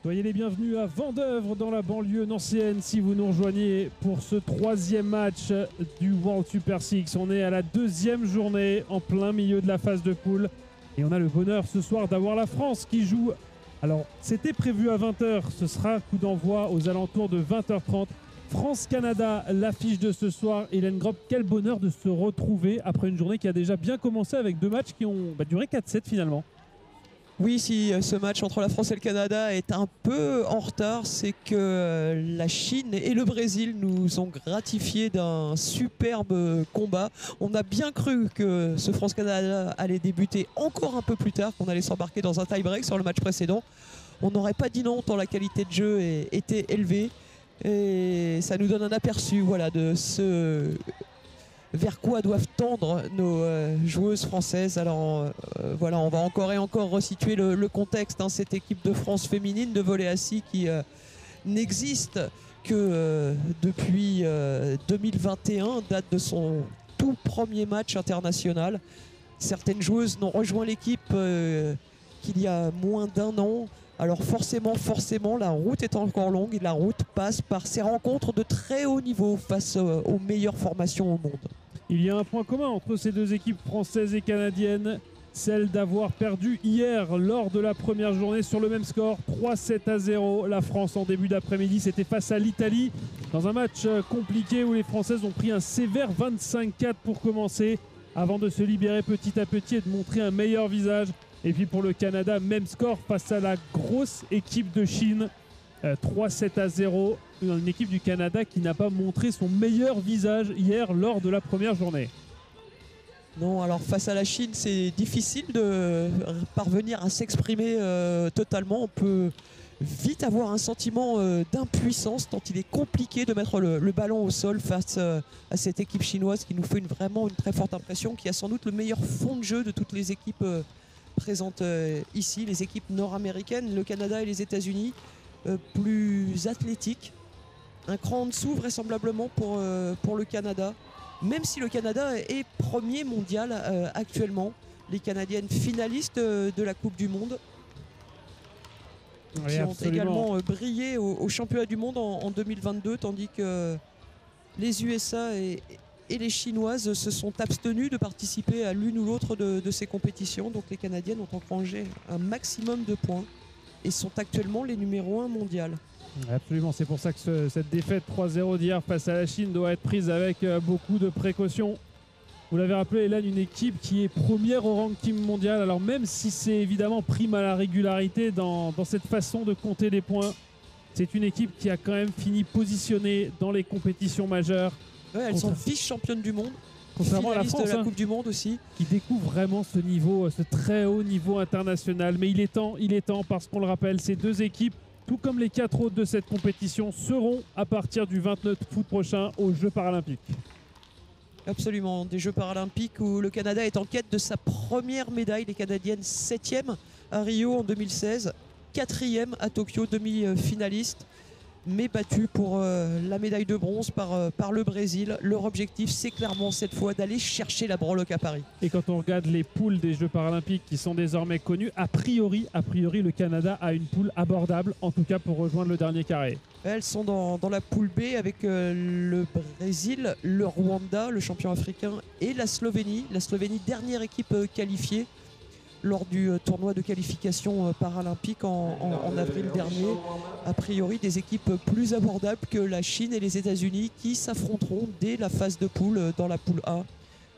Soyez les bienvenus à Vendeuvre dans la banlieue nancéenne si vous nous rejoignez pour ce troisième match du World Super Six. On est à la deuxième journée en plein milieu de la phase de poule et on a le bonheur ce soir d'avoir la France qui joue. Alors c'était prévu à 20 h, ce sera coup d'envoi aux alentours de 20 h 30. France-Canada, l'affiche de ce soir. Hélène Grob, quel bonheur de se retrouver après une journée qui a déjà bien commencé avec deux matchs qui ont duré 4-7 finalement. Oui, si ce match entre la France et le Canada est un peu en retard, c'est que la Chine et le Brésil nous ont gratifié d'un superbe combat. On a bien cru que ce France-Canada allait débuter encore un peu plus tard, qu'on allait s'embarquer dans un tie-break sur le match précédent. On n'aurait pas dit non tant la qualité de jeu était élevée. Et ça nous donne un aperçu de ce vers quoi doivent tendre nos joueuses françaises. Alors on va encore et encore resituer le contexte. Cette équipe de France féminine de volley assis qui n'existe que depuis 2021, date de son tout premier match international. Certaines joueuses n'ont rejoint l'équipe qu'il y a moins d'un an. Alors forcément, la route est encore longue et la route passe par ces rencontres de très haut niveau face aux meilleures formations au monde. Il y a un point commun entre ces deux équipes françaises et canadiennes, celle d'avoir perdu hier lors de la première journée sur le même score, 3-7-0. La France en début d'après-midi, c'était face à l'Italie dans un match compliqué où les Françaises ont pris un sévère 25-4 pour commencer avant de se libérer petit à petit et de montrer un meilleur visage. Et puis pour le Canada, même score face à la grosse équipe de Chine, 3-7-0. Une équipe du Canada qui n'a pas montré son meilleur visage hier lors de la première journée. Non, alors face à la Chine, c'est difficile de parvenir à s'exprimer totalement. On peut vite avoir un sentiment d'impuissance tant il est compliqué de mettre le ballon au sol face à cette équipe chinoise qui nous fait vraiment une très forte impression, qui a sans doute le meilleur fond de jeu de toutes les équipes présentes ici, les équipes nord-américaines, le Canada et les États-Unis, plus athlétiques. Un cran en dessous vraisemblablement pour le Canada, même si le Canada est premier mondial actuellement. Les Canadiennes finalistes de la Coupe du Monde, oui, qui ont absolument également brillé au championnat du monde en 2022, tandis que les USA et les Chinoises se sont abstenues de participer à l'une ou l'autre de ces compétitions. Donc les Canadiennes ont engrangé un maximum de points et sont actuellement les numéros 1 mondiales. Absolument, c'est pour ça que cette défaite 3-0 d'hier face à la Chine doit être prise avec beaucoup de précautions. Vous l'avez rappelé, Hélène, une équipe qui est première au ranking mondial. Alors même si c'est évidemment prime à la régularité dans cette façon de compter les points, c'est une équipe qui a quand même fini positionnée dans les compétitions majeures. Ouais, elles sont vice-championnes du monde, contrairement à la France, de la Coupe du Monde aussi. Qui découvre vraiment ce niveau, ce très haut niveau international. Mais il est temps parce qu'on le rappelle, ces deux équipes, tout comme les 4 autres de cette compétition, seront à partir du 29 août prochain aux Jeux paralympiques. Absolument, des Jeux paralympiques où le Canada est en quête de sa première médaille. Les Canadiennes 7e à Rio en 2016, 4e à Tokyo, demi-finaliste, mais battues pour la médaille de bronze par le Brésil. Leur objectif, c'est clairement cette fois d'aller chercher la breloque à Paris. Et quand on regarde les poules des Jeux paralympiques qui sont désormais connues, a priori, le Canada a une poule abordable, en tout cas pour rejoindre le dernier carré. Elles sont dans la poule B avec le Brésil, le Rwanda, le champion africain, et la Slovénie. La Slovénie, dernière équipe qualifiée lors du tournoi de qualification paralympique en avril dernier. A priori, des équipes plus abordables que la Chine et les États-Unis qui s'affronteront dès la phase de poule dans la poule A,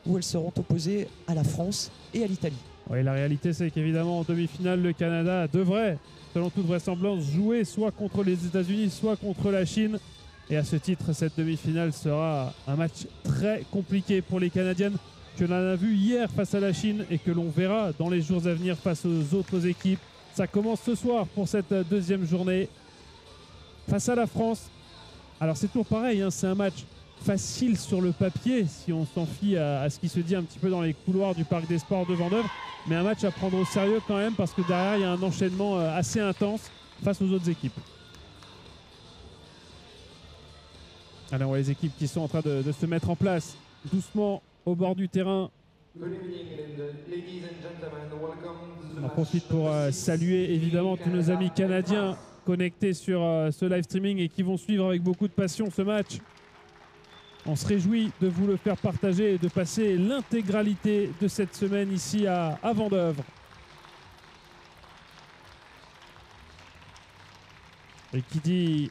où elles seront opposées à la France et à l'Italie. Oui, la réalité, c'est qu'évidemment, en demi-finale, le Canada devrait, selon toute vraisemblance, jouer soit contre les États-Unis, soit contre la Chine. Et à ce titre, cette demi-finale sera un match très compliqué pour les Canadiennes, que l'on a vu hier face à la Chine et que l'on verra dans les jours à venir face aux autres équipes. Ça commence ce soir pour cette deuxième journée face à la France. Alors c'est toujours pareil, c'est un match facile sur le papier si on s'en fie à ce qui se dit un petit peu dans les couloirs du Parc des Sports de Vendeuvre, mais un match à prendre au sérieux quand même parce que derrière il y a un enchaînement assez intense face aux autres équipes. Alors on voit les équipes qui sont en train de se mettre en place doucement au bord du terrain. On en profite pour saluer évidemment tous nos amis canadiens connectés sur ce live streaming et qui vont suivre avec beaucoup de passion ce match. On se réjouit de vous le faire partager et de passer l'intégralité de cette semaine ici à Vendeuvre. Et qui dit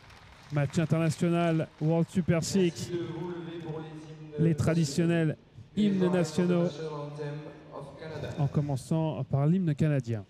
match international World Super Six, les traditionnels hymnes nationaux, en commençant par l'hymne canadien.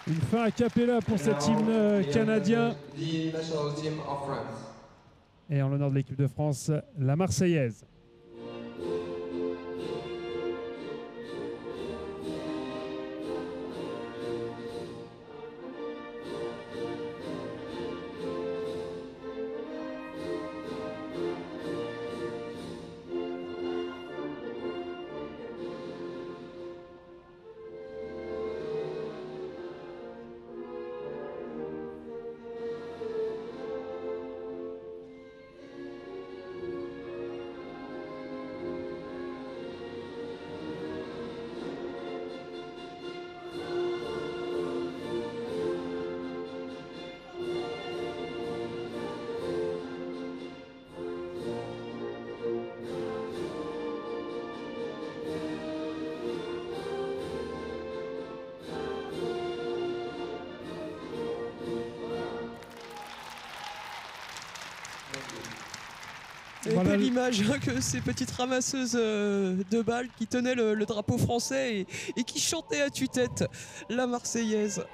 Une fin a cappella pour cet hymne canadien. Et en l'honneur de l'équipe de France, la Marseillaise. C'est un peu l'image que ces petites ramasseuses de balles qui tenaient le drapeau français et qui chantaient à tue-tête la Marseillaise.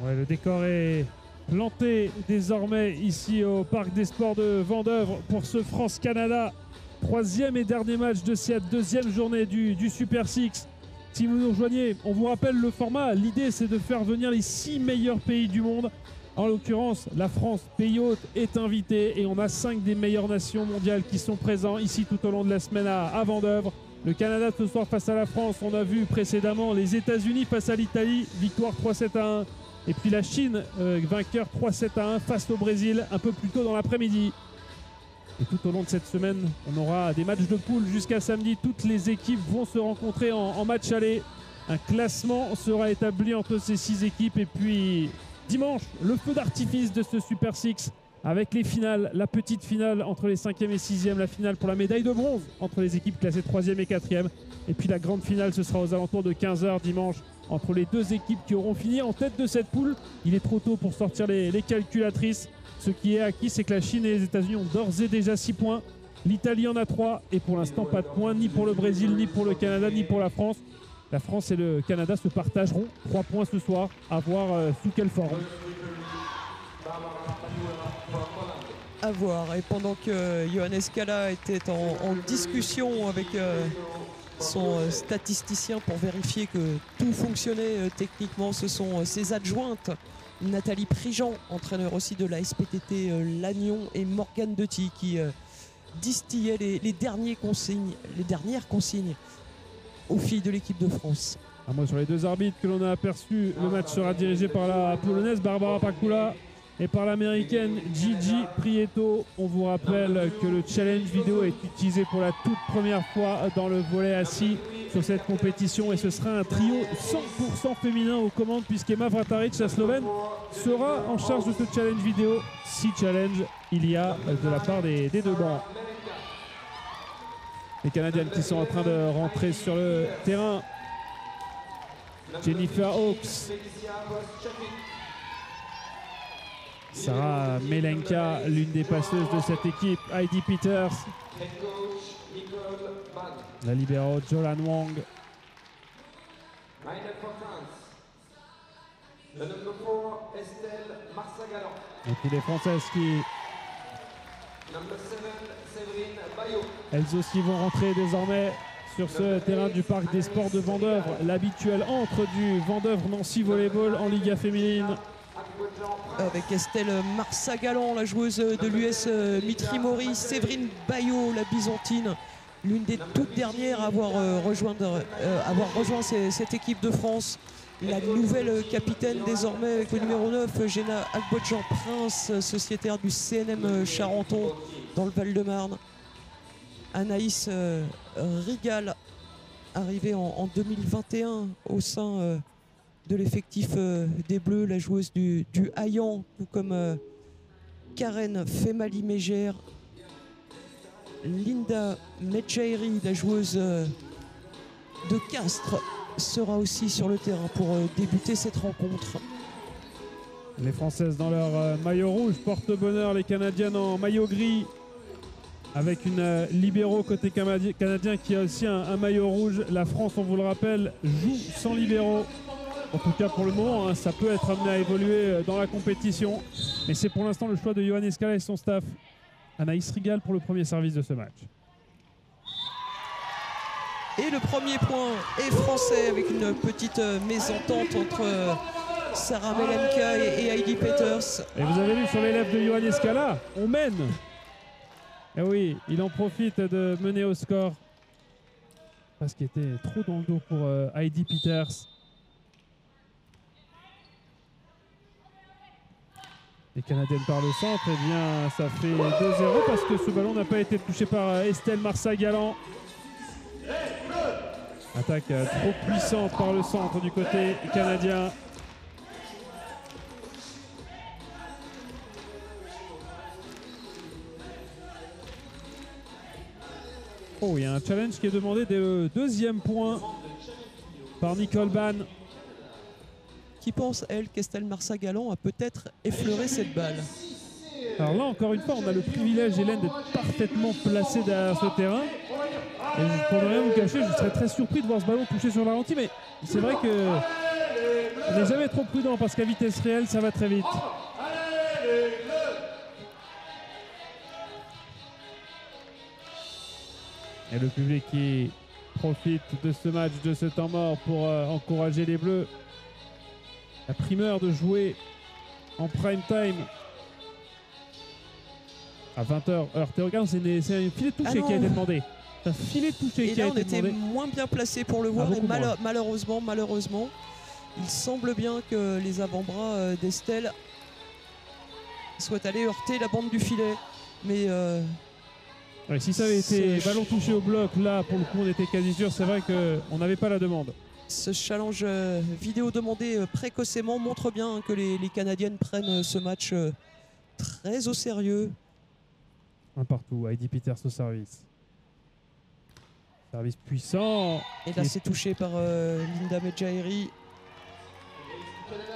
Ouais, le décor est planté désormais ici au Parc des Sports de Vendeuvre pour ce France-Canada. Troisième et dernier match de cette deuxième journée du Super Six. Si vous nous rejoignez, on vous rappelle le format. L'idée, c'est de faire venir les 6 meilleurs pays du monde. En l'occurrence, la France, pays hôte, est invitée et on a 5 des meilleures nations mondiales qui sont présents ici tout au long de la semaine à Vendeuvre. Le Canada ce soir face à la France, on a vu précédemment les États-Unis face à l'Italie, victoire 3-7-1. Et puis la Chine, vainqueur 3-7-1 face au Brésil un peu plus tôt dans l'après-midi. Et tout au long de cette semaine, on aura des matchs de poule jusqu'à samedi. Toutes les équipes vont se rencontrer en match aller. Un classement sera établi entre ces 6 équipes. Et puis dimanche, le feu d'artifice de ce Super Six avec les finales. La petite finale entre les 5e et 6e. La finale pour la médaille de bronze entre les équipes classées 3e et 4e. Et puis la grande finale, ce sera aux alentours de 15 h dimanche entre les 2 équipes qui auront fini en tête de cette poule. Il est trop tôt pour sortir les calculatrices. Ce qui est acquis, c'est que la Chine et les États-Unis ont d'ores et déjà 6 points. L'Italie en a 3 et pour l'instant pas de points ni pour le Brésil, ni pour le Canada, ni pour la France. La France et le Canada se partageront 3 points ce soir, à voir sous quelle forme. À voir. Et pendant que Johannes Kalla était en discussion avec son statisticien pour vérifier que tout fonctionnait techniquement, ce sont ses adjointes Nathalie Prigent, entraîneur aussi de la SPTT Lannion, et Morgane Dety qui distillaient les dernières consignes aux filles de l'équipe de France. Un mot sur les 2 arbitres que l'on a aperçus. Le match sera dirigé par la polonaise Barbara Pakula et par l'américaine Gigi Prieto. On vous rappelle que le challenge vidéo est utilisé pour la toute première fois dans le volley assis sur cette compétition et ce sera un trio 100% féminin aux commandes puisqu'Emma Vrataric, la Slovène, sera en charge de ce challenge vidéo. 6 challenges il y a de la part des 2 bancs. Les Canadiennes qui sont en train de rentrer sur le terrain. Jennifer Hawkes, Sarah Melenka, l'une des passeuses de cette équipe. Heidi Peters. La libéro Jolan Wong. Et puis les Françaises qui, elles aussi, vont rentrer désormais sur ce terrain du Parc des Sports de Vendeuvre, l'habituel entre du Vendeuvre Nancy Volleyball en Liga féminine. Avec Estelle Marsagalan, la joueuse de l'US Mitrimori, Séverine Bayot, la byzantine, l'une des toutes dernières à avoir rejoint cette équipe de France. La nouvelle capitaine désormais avec le numéro 9, Géna Agbodjan-Prince, sociétaire du CNM Charenton dans le Val-de-Marne. Anaïs Rigal, arrivée en 2021 au sein de l'effectif des Bleus, la joueuse du Hayan, tout comme Karen Femali-Mégère. Linda Medjairi, la joueuse de Castres, sera aussi sur le terrain pour débuter cette rencontre. Les Françaises dans leur maillot rouge portent bonheur, les Canadiennes en maillot gris, avec une libéro côté canadien qui a aussi un maillot rouge. La France, on vous le rappelle, joue sans libéro. En tout cas pour le moment, hein, ça peut être amené à évoluer dans la compétition. Mais c'est pour l'instant le choix de Johan Escala et son staff. Anaïs Rigal pour le premier service de ce match. Et le premier point est français avec une petite mésentente entre Sarah Melenka et Heidi Peters. Et vous avez vu sur les lèvres de Johan Escala, on mène. Et oui, il en profite de mener au score. Parce qu'il était trop dans le dos pour Heidi Peters. Les Canadiennes par le centre, eh bien ça fait 2-0 parce que ce ballon n'a pas été touché par Estelle Marsagalan. Attaque trop puissante par le centre du côté canadien. Oh, il y a un challenge qui est demandé dès le deuxième point par Nicole Ban. Qui pense, elle, qu'Estelle Marsagalan a peut-être effleuré cette balle? Alors là, encore une fois, on a le privilège, Hélène, d'être parfaitement placé derrière ce terrain. Et pour ne rien vous cacher, je serais très surpris de voir ce ballon toucher sur la ralenti, mais c'est vrai que on n'est jamais trop prudent parce qu'à vitesse réelle, ça va très vite. Et le public qui profite de ce match, de ce temps mort pour encourager les Bleus. La primeur de jouer en prime time à 20h heure théoricale. C'est un filet de toucher qui a été demandé. C'est un filet de toucher qui a été demandé. Et là, on était moins bien placé pour le voir. Et malheureusement, il semble bien que les avant-bras d'Estelle soient allés heurter la bande du filet. Mais ouais, si ça avait été ballon touché au bloc, là, pour le coup, on était quasi sûr. C'est vrai qu'on n'avait pas la demande. Ce challenge vidéo demandé précocement montre bien que les Canadiennes prennent ce match très au sérieux. Un partout, Heidi Peters au service. Service puissant. Et là, c'est touché par Linda Medjairi.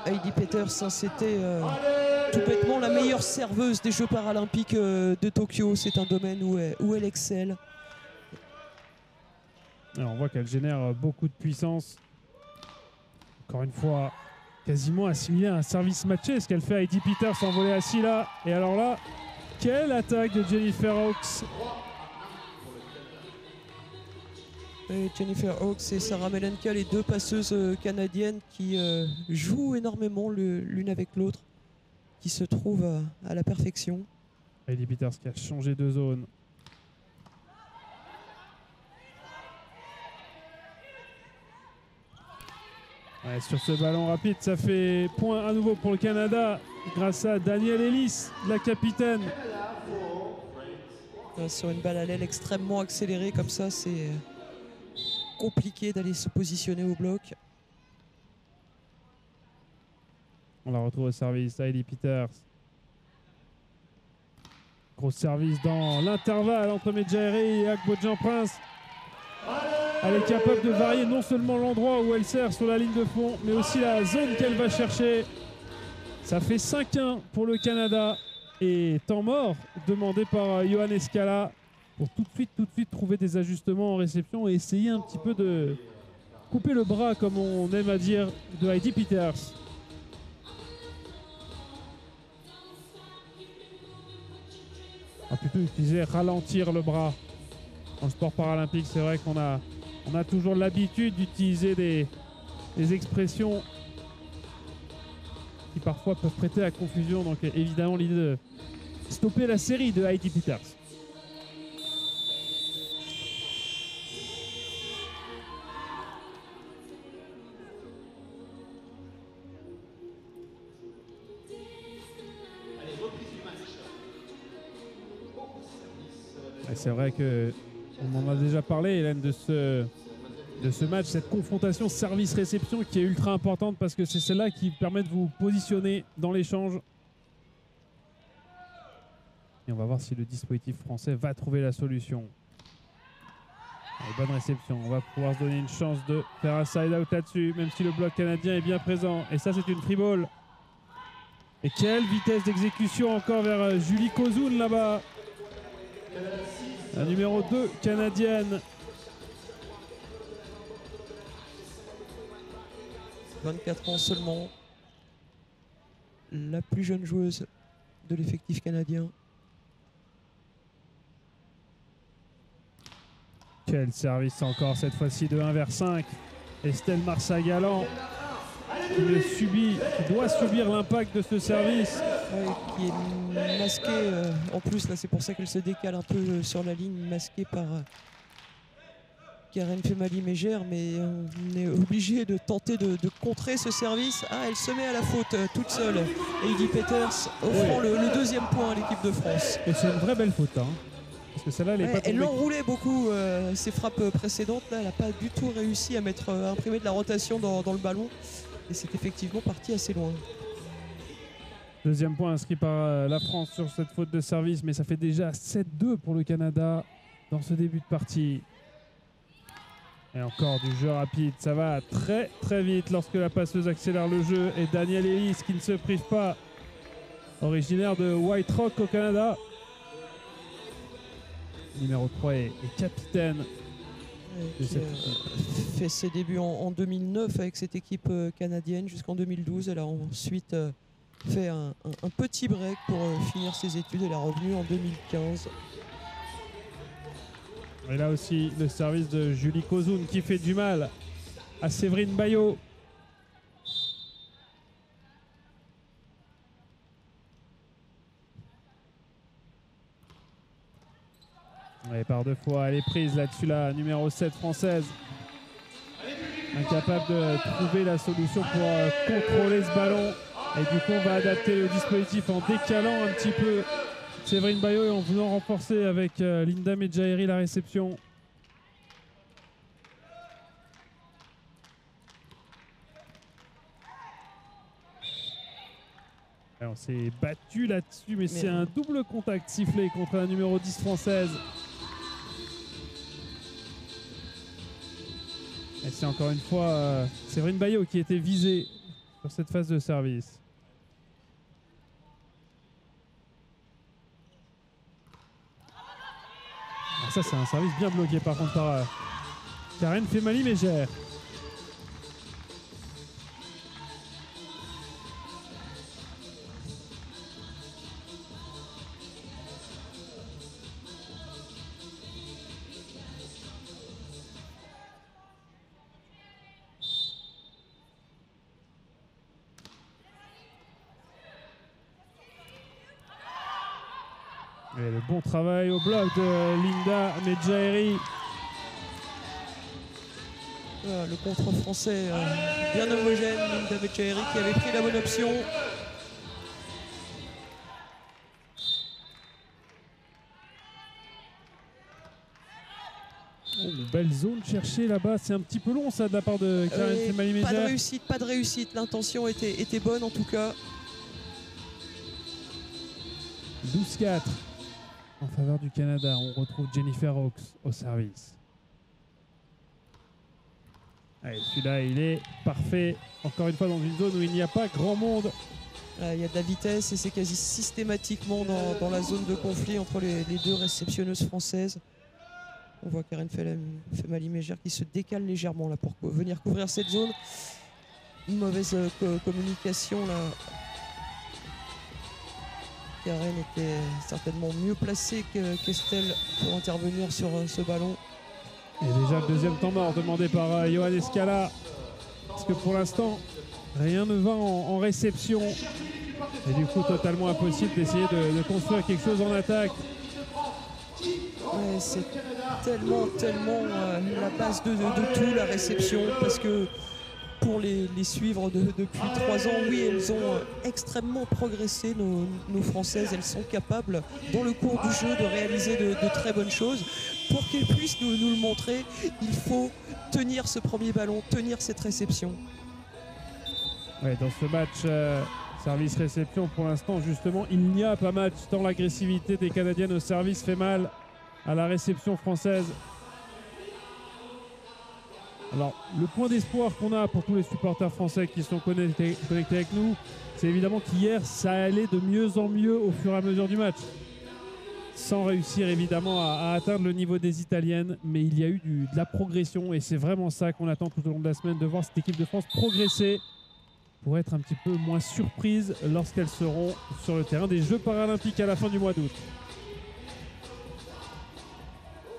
Heidi Peters, c'était tout bêtement la meilleure serveuse des Jeux paralympiques de Tokyo. C'est un domaine où elle excelle. Alors on voit qu'elle génère beaucoup de puissance. Encore une fois, quasiment assimilé à un service matché. Ce qu'elle fait à Heidi Peters en volée assis là. Et alors là, quelle attaque de Jennifer Hawkes. Et Jennifer Hawkes et Sarah Melenka, les deux passeuses canadiennes qui jouent énormément l'une avec l'autre, qui se trouvent à la perfection. Heidi Peters qui a changé de zone. Ouais, sur ce ballon rapide, ça fait point à nouveau pour le Canada grâce à Danielle Ellis, la capitaine. Sur une balle à l'aile extrêmement accélérée comme ça, c'est compliqué d'aller se positionner au bloc. On la retrouve au service, Heidi Peters. Gros service dans l'intervalle entre Medjairi et Agbodjan-Prince. Elle est capable de varier non seulement l'endroit où elle sert sur la ligne de fond, mais aussi la zone qu'elle va chercher. Ça fait 5-1 pour le Canada. Et temps mort demandé par Johan Escala pour tout de suite trouver des ajustements en réception et essayer un petit peu de couper le bras, comme on aime à dire, de Heidi Peters. On a plutôt utilisé ralentir le bras. Dans le sport paralympique, c'est vrai qu'on a toujours l'habitude d'utiliser des expressions qui parfois peuvent prêter à confusion. Donc évidemment, l'idée de stopper la série de Heidi Peters. C'est vrai qu'on en a déjà parlé, Hélène, de ce match, cette confrontation service-réception qui est ultra importante parce que c'est celle-là qui permet de vous positionner dans l'échange. Et on va voir si le dispositif français va trouver la solution. Allez, bonne réception, on va pouvoir se donner une chance de faire un side-out là-dessus, même si le bloc canadien est bien présent. Et ça, c'est une free ball. Et quelle vitesse d'exécution encore vers Julie Kozoun là-bas. La numéro 2 canadienne. 24 ans seulement. La plus jeune joueuse de l'effectif canadien. Quel service encore cette fois-ci de 1 vers 5. Estelle Marsagalan qui doit subir l'impact de ce service. Ouais, qui est masqué en plus là, c'est pour ça qu'elle se décale un peu sur la ligne, masquée par Karen Femali-Mégère, mais on est obligé de tenter de contrer ce service. Ah, elle se met à la faute toute seule. Heidi Peters offrant le deuxième point à l'équipe de France. Et c'est une vraie belle faute, hein. Parce que celle-là, elle l'enroulait beaucoup, ses frappes précédentes. Là, elle n'a pas du tout réussi à imprimer de la rotation dans le ballon. Et c'est effectivement parti assez loin. Deuxième point inscrit par la France sur cette faute de service, mais ça fait déjà 7-2 pour le Canada dans ce début de partie. Et encore du jeu rapide, ça va très très vite lorsque la passeuse accélère le jeu. Et Daniel Ellis qui ne se prive pas, originaire de White Rock au Canada. Numéro 3 est capitaine. Qui fait ses débuts en 2009 avec cette équipe canadienne jusqu'en 2012. Elle a ensuite fait un petit break pour finir ses études. Elle est revenue en 2015. Et là aussi, le service de Julie Kozoun qui fait du mal à Séverine Bayot. Et par deux fois, elle est prise là-dessus, la numéro 7 française. Incapable de trouver la solution pour contrôler ce ballon. Et du coup, on va adapter le dispositif en décalant un petit peu Séverine Bayot et en voulant renforcer avec Linda Medjaeri la réception. Et on s'est battu là-dessus, mais c'est un double contact sifflé contre la numéro 10 française. Et c'est encore une fois Séverine Bayot qui était visée sur cette phase de service. Alors ça, c'est un service bien bloqué par contre par Karen Femali-Mégère. Et le bon travail au bloc de Linda Medjaeri. Le contre français bien homogène. Linda Medjaeri qui avait pris la bonne option. Oh, belle zone cherchée là-bas. C'est un petit peu long ça de la part de Karen Femali-Mégère. Pas de réussite. L'intention était bonne en tout cas. 12-4 en faveur du Canada. On retrouve Jennifer Hawkes au service. Allez, celui-là, il est parfait. Encore une fois, dans une zone où il n'y a pas grand monde. Là, il y a de la vitesse et c'est quasi systématiquement dans la zone de conflit entre les deux réceptionneuses françaises. On voit Karen Femali-Mégère qui se décale légèrement là pour venir couvrir cette zone. Une mauvaise communication là. Karen était certainement mieux placée qu'Estelle pour intervenir sur ce ballon. Et déjà le deuxième temps mort demandé par Johan Escala. Parce que pour l'instant, rien ne va en réception. Et du coup, totalement impossible d'essayer de construire quelque chose en attaque. Ouais, c'est tellement la base de tout, la réception. Parce que pour les suivre depuis 3 ans, oui, elles ont extrêmement progressé, nos Françaises. Elles sont capables, dans le cours du jeu, de réaliser de très bonnes choses. Pour qu'elles puissent nous le montrer, il faut tenir ce premier ballon, tenir cette réception. Ouais, dans ce match service-réception, pour l'instant, justement, il n'y a pas match tant l'agressivité des Canadiennes au service fait mal à la réception française. Alors, le point d'espoir qu'on a pour tous les supporters français qui sont connectés avec nous, c'est évidemment qu'hier, ça allait de mieux en mieux au fur et à mesure du match. Sans réussir évidemment à atteindre le niveau des Italiennes, mais il y a eu de la progression et c'est vraiment ça qu'on attend tout au long de la semaine, de voir cette équipe de France progresser pour être un petit peu moins surprise lorsqu'elles seront sur le terrain des Jeux paralympiques à la fin du mois d'août.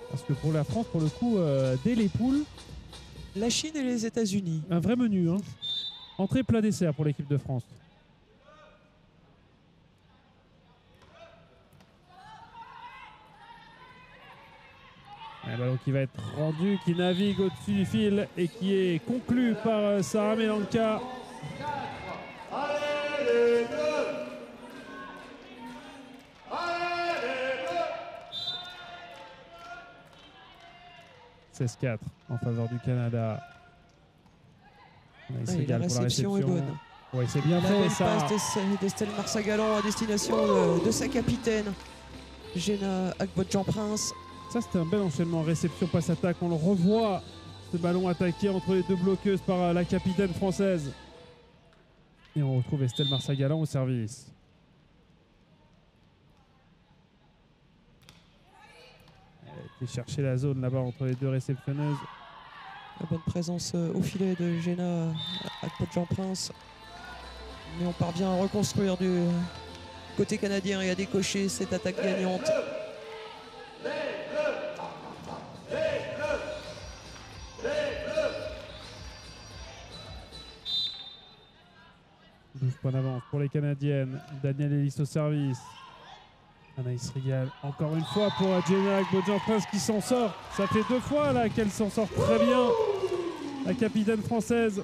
Parce que pour la France, pour le coup, dès les poules, la Chine et les États-Unis. Un vrai menu, hein. Entrée, plat, dessert pour l'équipe de France. Un ballon qui va être rendu, qui navigue au-dessus du fil et qui est conclu par Sarah Melanka. 16-4 en faveur du Canada. La réception est bonne. Oui, c'est bien fait ça. La passe d'Estelle Marsagalan à destination de sa capitaine, Jenna Agbodjan-Prince. Ça, c'était un bel enchaînement. Réception, passe, attaque. On le revoit, ce ballon attaqué entre les deux bloqueuses par la capitaine française. Et on retrouve Estelle Marsagalan au service. Elle a été chercher la zone là-bas entre les deux réceptionneuses. La bonne présence au filet de Jenna Agbodjan-Prince. Mais on parvient à reconstruire du côté canadien et à décocher cette attaque gagnante. 12 points d'avance pour les Canadiennes. Danielle Ellis au service. Anaïs Rigal, encore une fois pour Jenna Agbodjan-Prince qui s'en sort. Ça fait 2 fois là qu'elle s'en sort très bien. La capitaine française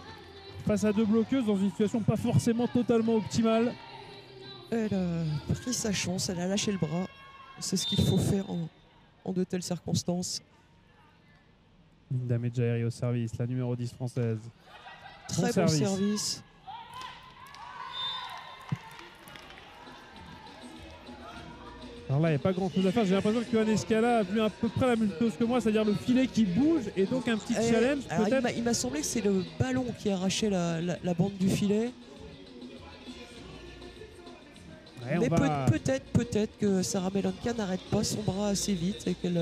face à 2 bloqueuses dans une situation pas forcément totalement optimale. Elle a pris sa chance, elle a lâché le bras. C'est ce qu'il faut faire en de telles circonstances. Linda Medjaeri au service, la numéro 10 française. Très bon service. Alors là, il n'y a pas grand chose à faire. J'ai l'impression que Johan Escala a vu à peu près la même chose que moi, c'est-à-dire le filet qui bouge et donc un petit challenge. Il m'a semblé que c'est le ballon qui a arraché la bande du filet. Ouais, mais peut-être que Sarah Melanka n'arrête pas son bras assez vite et qu'elle.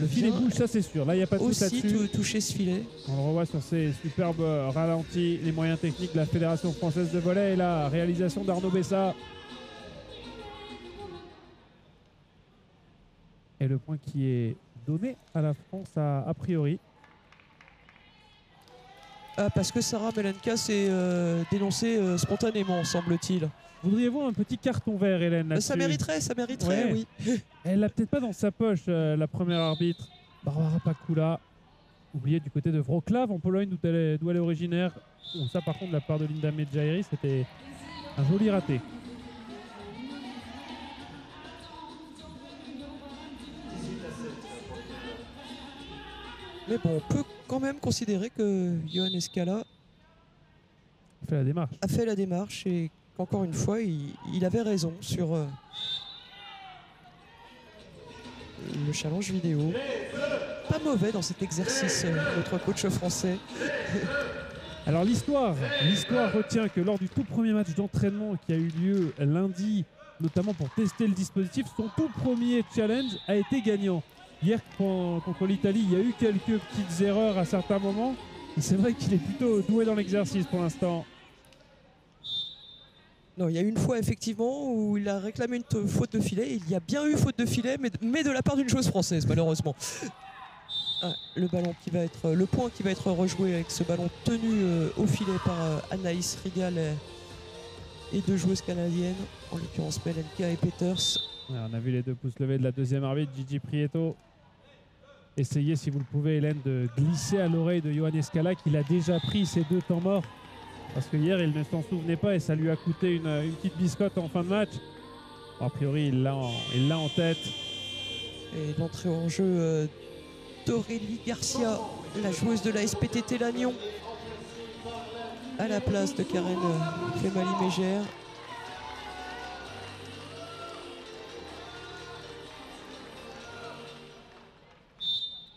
Le filet bouge, ça c'est sûr. Là, il n'y a pas de doute là-dessus. Aussi toucher ce filet. On le revoit sur ces superbes ralentis, les moyens techniques de la Fédération française de volley et la réalisation d'Arnaud Bessa. Et le point qui est donné à la France a priori. Parce que Sarah Melanka s'est dénoncée spontanément, semble-t-il. Voudriez-vous un petit carton vert, Hélène, là-dessus ? Ça mériterait, ouais. Oui. Elle l'a peut-être pas dans sa poche, la première arbitre. Barbara Pakula, oubliée du côté de Wrocław, en Pologne, d'où elle est originaire. Bon, ça, par contre, de la part de Linda Medjaeri, c'était un joli raté. Mais bon, on peut quand même considérer que Johan Escala a fait la démarche et qu'encore une fois, il avait raison sur le challenge vidéo. Pas mauvais dans cet exercice, notre coach français. Alors l'histoire retient que lors du tout premier match d'entraînement qui a eu lieu lundi, notamment pour tester le dispositif, son tout premier challenge a été gagnant. Hier contre l'Italie, il y a eu quelques petites erreurs à certains moments. C'est vrai qu'il est plutôt doué dans l'exercice pour l'instant. Non, il y a eu une fois effectivement où il a réclamé une faute de filet. Il y a bien eu faute de filet, mais de la part d'une joueuse française malheureusement. Ah, le point qui va être rejoué avec ce ballon tenu au filet par Anaïs Rigal et deux joueuses canadiennes, en l'occurrence Melenka et Peters. Ouais, on a vu les deux pouces levés de la deuxième arbitre, Gigi Prieto. Essayez, si vous le pouvez, Hélène, de glisser à l'oreille de Johan Escala qu'il a déjà pris ces deux temps morts. Parce que hier, il ne s'en souvenait pas et ça lui a coûté une petite biscotte en fin de match. Bon, a priori, il l'a en tête. Et l'entrée en jeu d'Aurélie Garcia, la joueuse de la SPTT Lannion, à la place de Karen Femali-Mégère.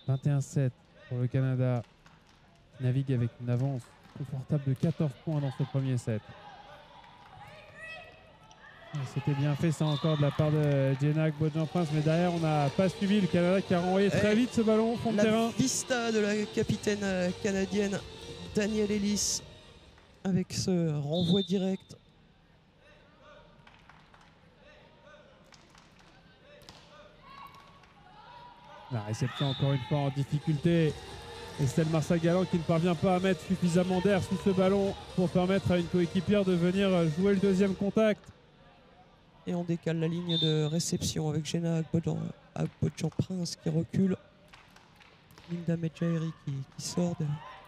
« 21-7 pour le Canada, qui navigue avec une avance confortable de 14 points dans ce premier set. C'était bien fait ça encore de la part de Jenna Bodjan-Prince, mais derrière on n'a pas suivi le Canada qui a renvoyé très vite ce ballon au fond de terrain. La vista de la capitaine canadienne Danielle Ellis avec ce renvoi direct. La réception encore une fois en difficulté. Estelle Marsac-Galant qui ne parvient pas à mettre suffisamment d'air sous ce ballon pour permettre à une coéquipière de venir jouer le deuxième contact. Et on décale la ligne de réception avec Jenna Bodjan-Prince qui recule. Linda Medjairi qui sort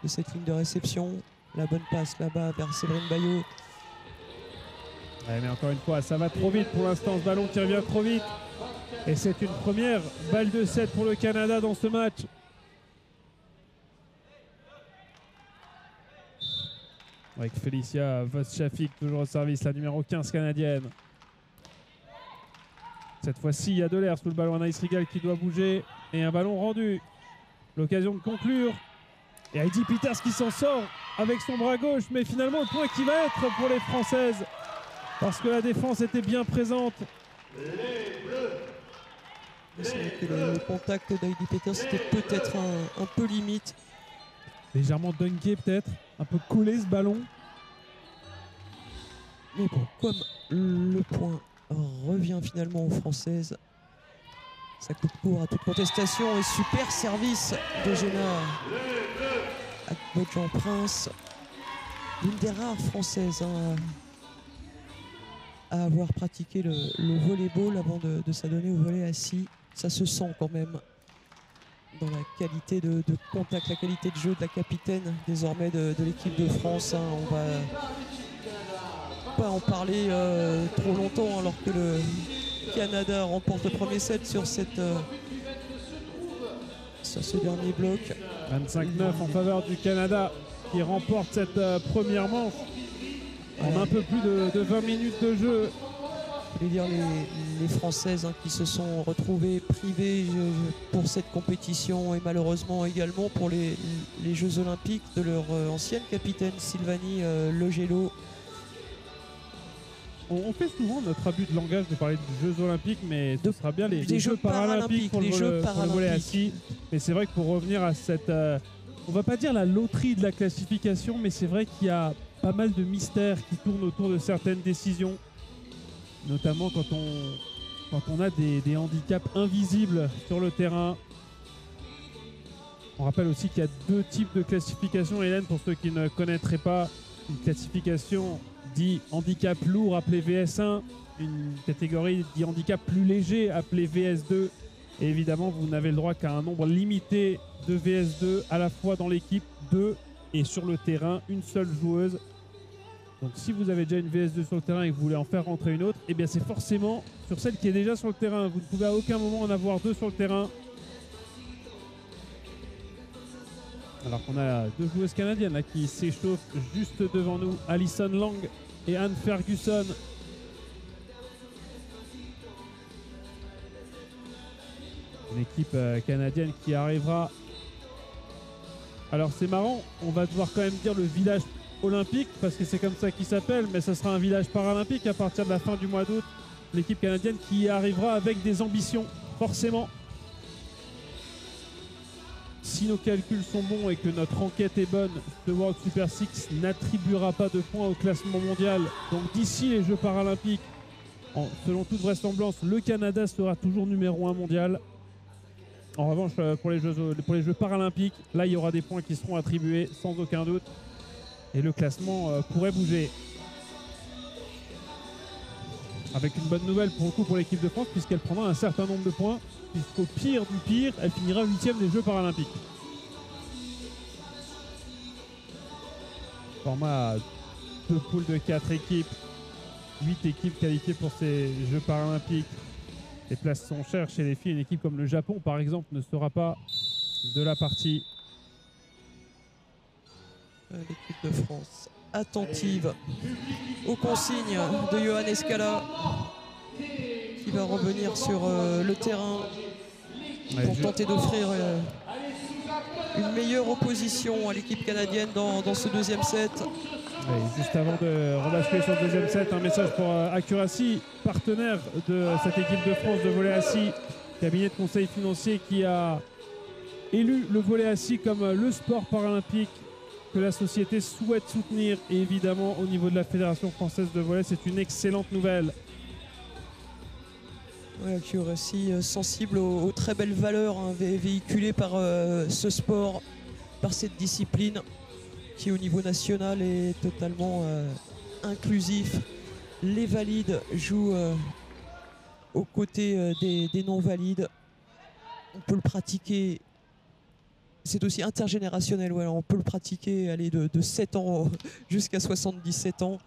de cette ligne de réception. La bonne passe là-bas vers Séverine Bayot. Ouais, mais encore une fois, ça va trop vite pour l'instant, ce ballon qui revient trop vite. Et c'est une première balle de 7 pour le Canada dans ce match. Avec Félicia Vos-Chafik toujours au service, la numéro 15 canadienne. Cette fois-ci, il y a de l'air sous le ballon. Anaïs Rigal qui doit bouger. Et un ballon rendu. L'occasion de conclure. Et Heidi Peters qui s'en sort avec son bras gauche. Mais finalement, le point qui va être pour les Françaises. Parce que la défense était bien présente. C'est vrai que le contact d'Heidi Peters c'était peut-être un peu limite. Légèrement dunké peut-être. Un peu collé ce ballon. Mais bon, comme le point revient finalement aux Françaises, ça coupe court à toute contestation et super service de Jenna Bodjan-Prince. L'une des rares Françaises à avoir pratiqué le volleyball avant de s'adonner au volley assis. Ça se sent quand même dans la qualité de contact, la qualité de jeu de la capitaine désormais de l'équipe de France. On va pas en parler trop longtemps alors que le Canada remporte le premier set sur ce dernier bloc. 25-9 en faveur du Canada qui remporte cette première manche en un peu plus de 20 minutes de jeu. Je voulais dire les Françaises qui se sont retrouvées privées pour cette compétition et malheureusement également pour les Jeux Olympiques de leur ancienne capitaine Sylvanie Logello. On fait souvent notre abus de langage de parler des Jeux Olympiques, mais ce sera bien les Jeux Paralympiques pour le volley assis. Mais c'est vrai que pour revenir à cette, on va pas dire la loterie de la classification, mais c'est vrai qu'il y a pas mal de mystères qui tournent autour de certaines décisions, notamment quand on a des handicaps invisibles sur le terrain. On rappelle aussi qu'il y a deux types de classification, Hélène, pour ceux qui ne connaîtraient pas. Une classification dit handicap lourd appelé VS1, une catégorie dit handicap plus léger appelé VS2. Et évidemment, vous n'avez le droit qu'à un nombre limité de VS2 à la fois dans l'équipe, 2 et sur le terrain, une seule joueuse. Donc si vous avez déjà une VS2 sur le terrain et que vous voulez en faire rentrer une autre, eh bien c'est forcément sur celle qui est déjà sur le terrain. Vous ne pouvez à aucun moment en avoir deux sur le terrain. Alors qu'on a deux joueuses canadiennes là, qui s'échauffent juste devant nous, Alison Lang et Anne Ferguson. Une équipe canadienne qui arrivera Alors c'est marrant, on va devoir quand même dire le village olympique parce que c'est comme ça qu'il s'appelle, mais ce sera un village paralympique à partir de la fin du mois d'août. L'équipe canadienne qui y arrivera avec des ambitions, forcément. Si nos calculs sont bons et que notre enquête est bonne, The World Super Six n'attribuera pas de points au classement mondial. Donc d'ici les Jeux paralympiques, selon toute vraisemblance, le Canada sera toujours numéro 1 mondial. En revanche, pour les Jeux paralympiques, là, il y aura des points qui seront attribués sans aucun doute. Et le classement pourrait bouger. Avec une bonne nouvelle pour le coup pour l'équipe de France, puisqu'elle prendra un certain nombre de points. Puisqu'au pire du pire, elle finira 8e des Jeux paralympiques. Format 2 poules de 4 équipes. 8 équipes qualifiées pour ces Jeux paralympiques. Les places sont chères chez les filles. Une équipe comme le Japon, par exemple, ne sera pas de la partie. L'équipe de France attentive aux consignes de Johan Escala qui va revenir sur le terrain pour tenter d'offrir une meilleure opposition à l'équipe canadienne dans ce deuxième set. Et juste avant de rebasculer sur le deuxième set, un message pour Accuracy, partenaire de cette équipe de France de volley assis, cabinet de conseil financier qui a élu le volley assis comme le sport paralympique que la société souhaite soutenir. Et évidemment, au niveau de la Fédération française de volley, c'est une excellente nouvelle. Ouais, Accuracy sensible aux très belles valeurs véhiculées par ce sport, par cette discipline qui au niveau national est totalement inclusif. Les valides jouent aux côtés des non-valides. On peut le pratiquer, c'est aussi intergénérationnel, ouais, on peut le pratiquer aller de 7 ans jusqu'à 77 ans.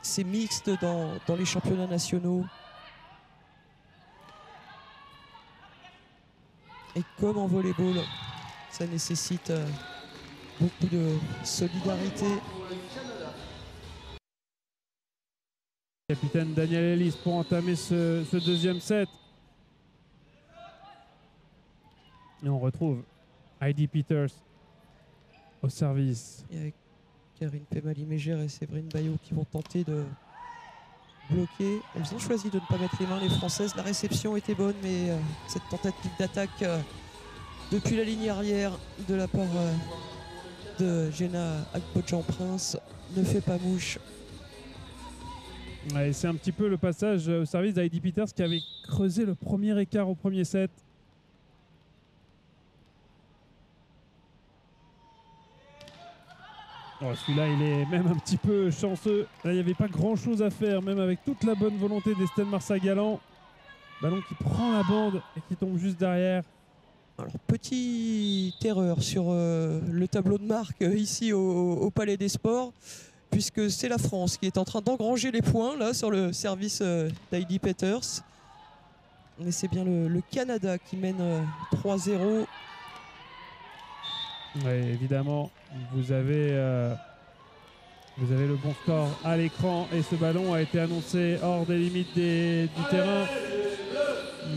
C'est mixte dans les championnats nationaux. Et comme en volleyball, ça nécessite beaucoup de solidarité. Capitaine Daniel Ellis pour entamer ce deuxième set. Et on retrouve Heidi Peters au service. Et avec Karine Pemali-Mégère et Séverine Bayot qui vont tenter de bloquer. Elles ont choisi de ne pas mettre les mains, les Françaises. La réception était bonne, mais cette tentative d'attaque depuis la ligne arrière de la part de Jenna Akbodjan-Prince ne fait pas mouche. Ouais, c'est un petit peu le passage au service d'Heidi Peters qui avait creusé le premier écart au premier set. Oh, celui-là, il est même un petit peu chanceux. Là, il n'y avait pas grand-chose à faire, même avec toute la bonne volonté d'Estelle Marsa-Galant. Ballon qui prend la bande et qui tombe juste derrière. Alors, petite erreur sur le tableau de marque ici au Palais des Sports, puisque c'est la France qui est en train d'engranger les points là sur le service d'Heidi Peters. Mais c'est bien le Canada qui mène 3-0. Oui, évidemment, vous avez le bon score à l'écran et ce ballon a été annoncé hors des limites du terrain.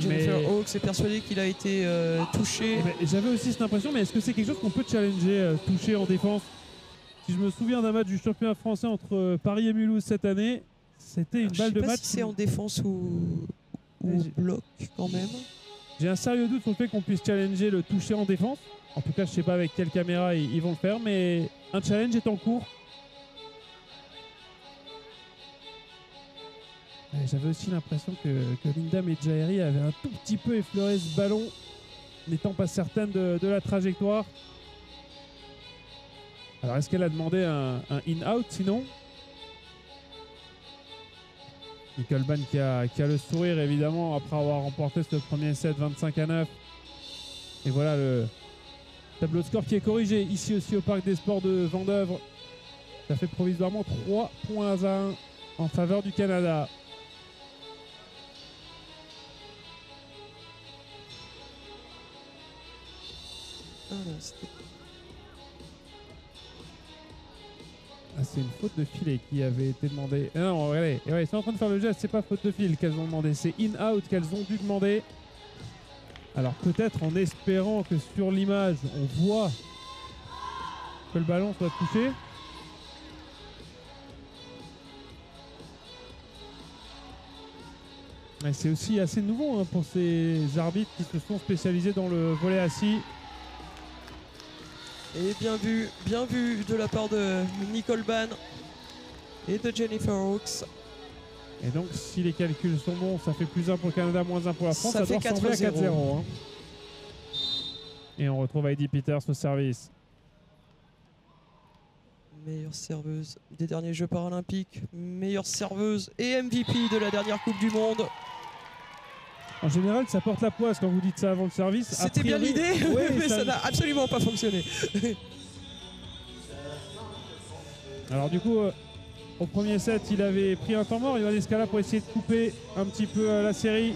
Jennifer Hawkes est persuadé qu'il a été touché. J'avais aussi cette impression, mais est-ce que c'est quelque chose qu'on peut challenger, toucher en défense? Si je me souviens d'un match du championnat français entre Paris et Mulhouse cette année, c'était une balle de match. Je sais pas si c'est en défense ou au bloc quand même. J'ai un sérieux doute sur le fait qu'on puisse challenger le toucher en défense. En tout cas, je ne sais pas avec quelle caméra ils vont le faire, mais un challenge est en cours. J'avais aussi l'impression que Linda Medjaheri avait un tout petit peu effleuré ce ballon, n'étant pas certaine de la trajectoire. Alors, est-ce qu'elle a demandé un in-out sinon? Nicole Ban qui a le sourire évidemment après avoir remporté ce premier set 25-9. Et voilà le tableau de score qui est corrigé ici aussi au Parc des Sports de Vendeuvre. Ça fait provisoirement 3-1 en faveur du Canada. C'est une faute de filet qui avait été demandée. Non, regardez, ils sont en train de faire le geste, c'est pas faute de fil qu'elles ont demandé, c'est in-out qu'elles ont dû demander. Alors peut-être en espérant que sur l'image on voit que le ballon soit touché. Et c'est aussi assez nouveau hein, pour ces arbitres qui se sont spécialisés dans le volley assis. Et bien vu de la part de Nicole Ban et de Jennifer Hawkes. Et donc si les calculs sont bons, ça fait +1 pour le Canada, -1 pour la France. Ça fait doit ressembler à 4-0. 4-0. Hein. Et on retrouve Heidi Peters au service. Meilleure serveuse des derniers Jeux paralympiques, meilleure serveuse et MVP de la dernière Coupe du Monde. En général, ça porte la poisse quand vous dites ça avant le service. C'était bien l'idée, oui, mais ça n'a absolument pas fonctionné. Alors du coup, au premier set, il avait pris un temps mort. Yoann Escala pour essayer de couper un petit peu la série.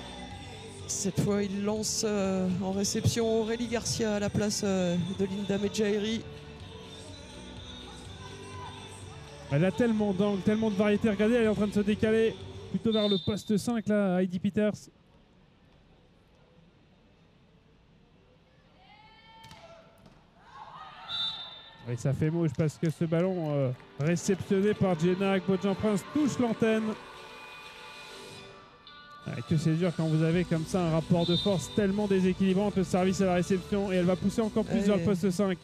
Cette fois, il lance en réception Aurélie Garcia à la place de Linda Medjairi. Elle a tellement d'angles, tellement de variétés. Regardez, elle est en train de se décaler plutôt vers le poste 5 là, Heidi Peters. Et ça fait moche parce que ce ballon réceptionné par Jenna Agbo-Jean-Prince touche l'antenne. Que c'est dur quand vous avez comme ça un rapport de force tellement déséquilibrant entre le service et la réception. Et elle va pousser encore plus vers le poste 5.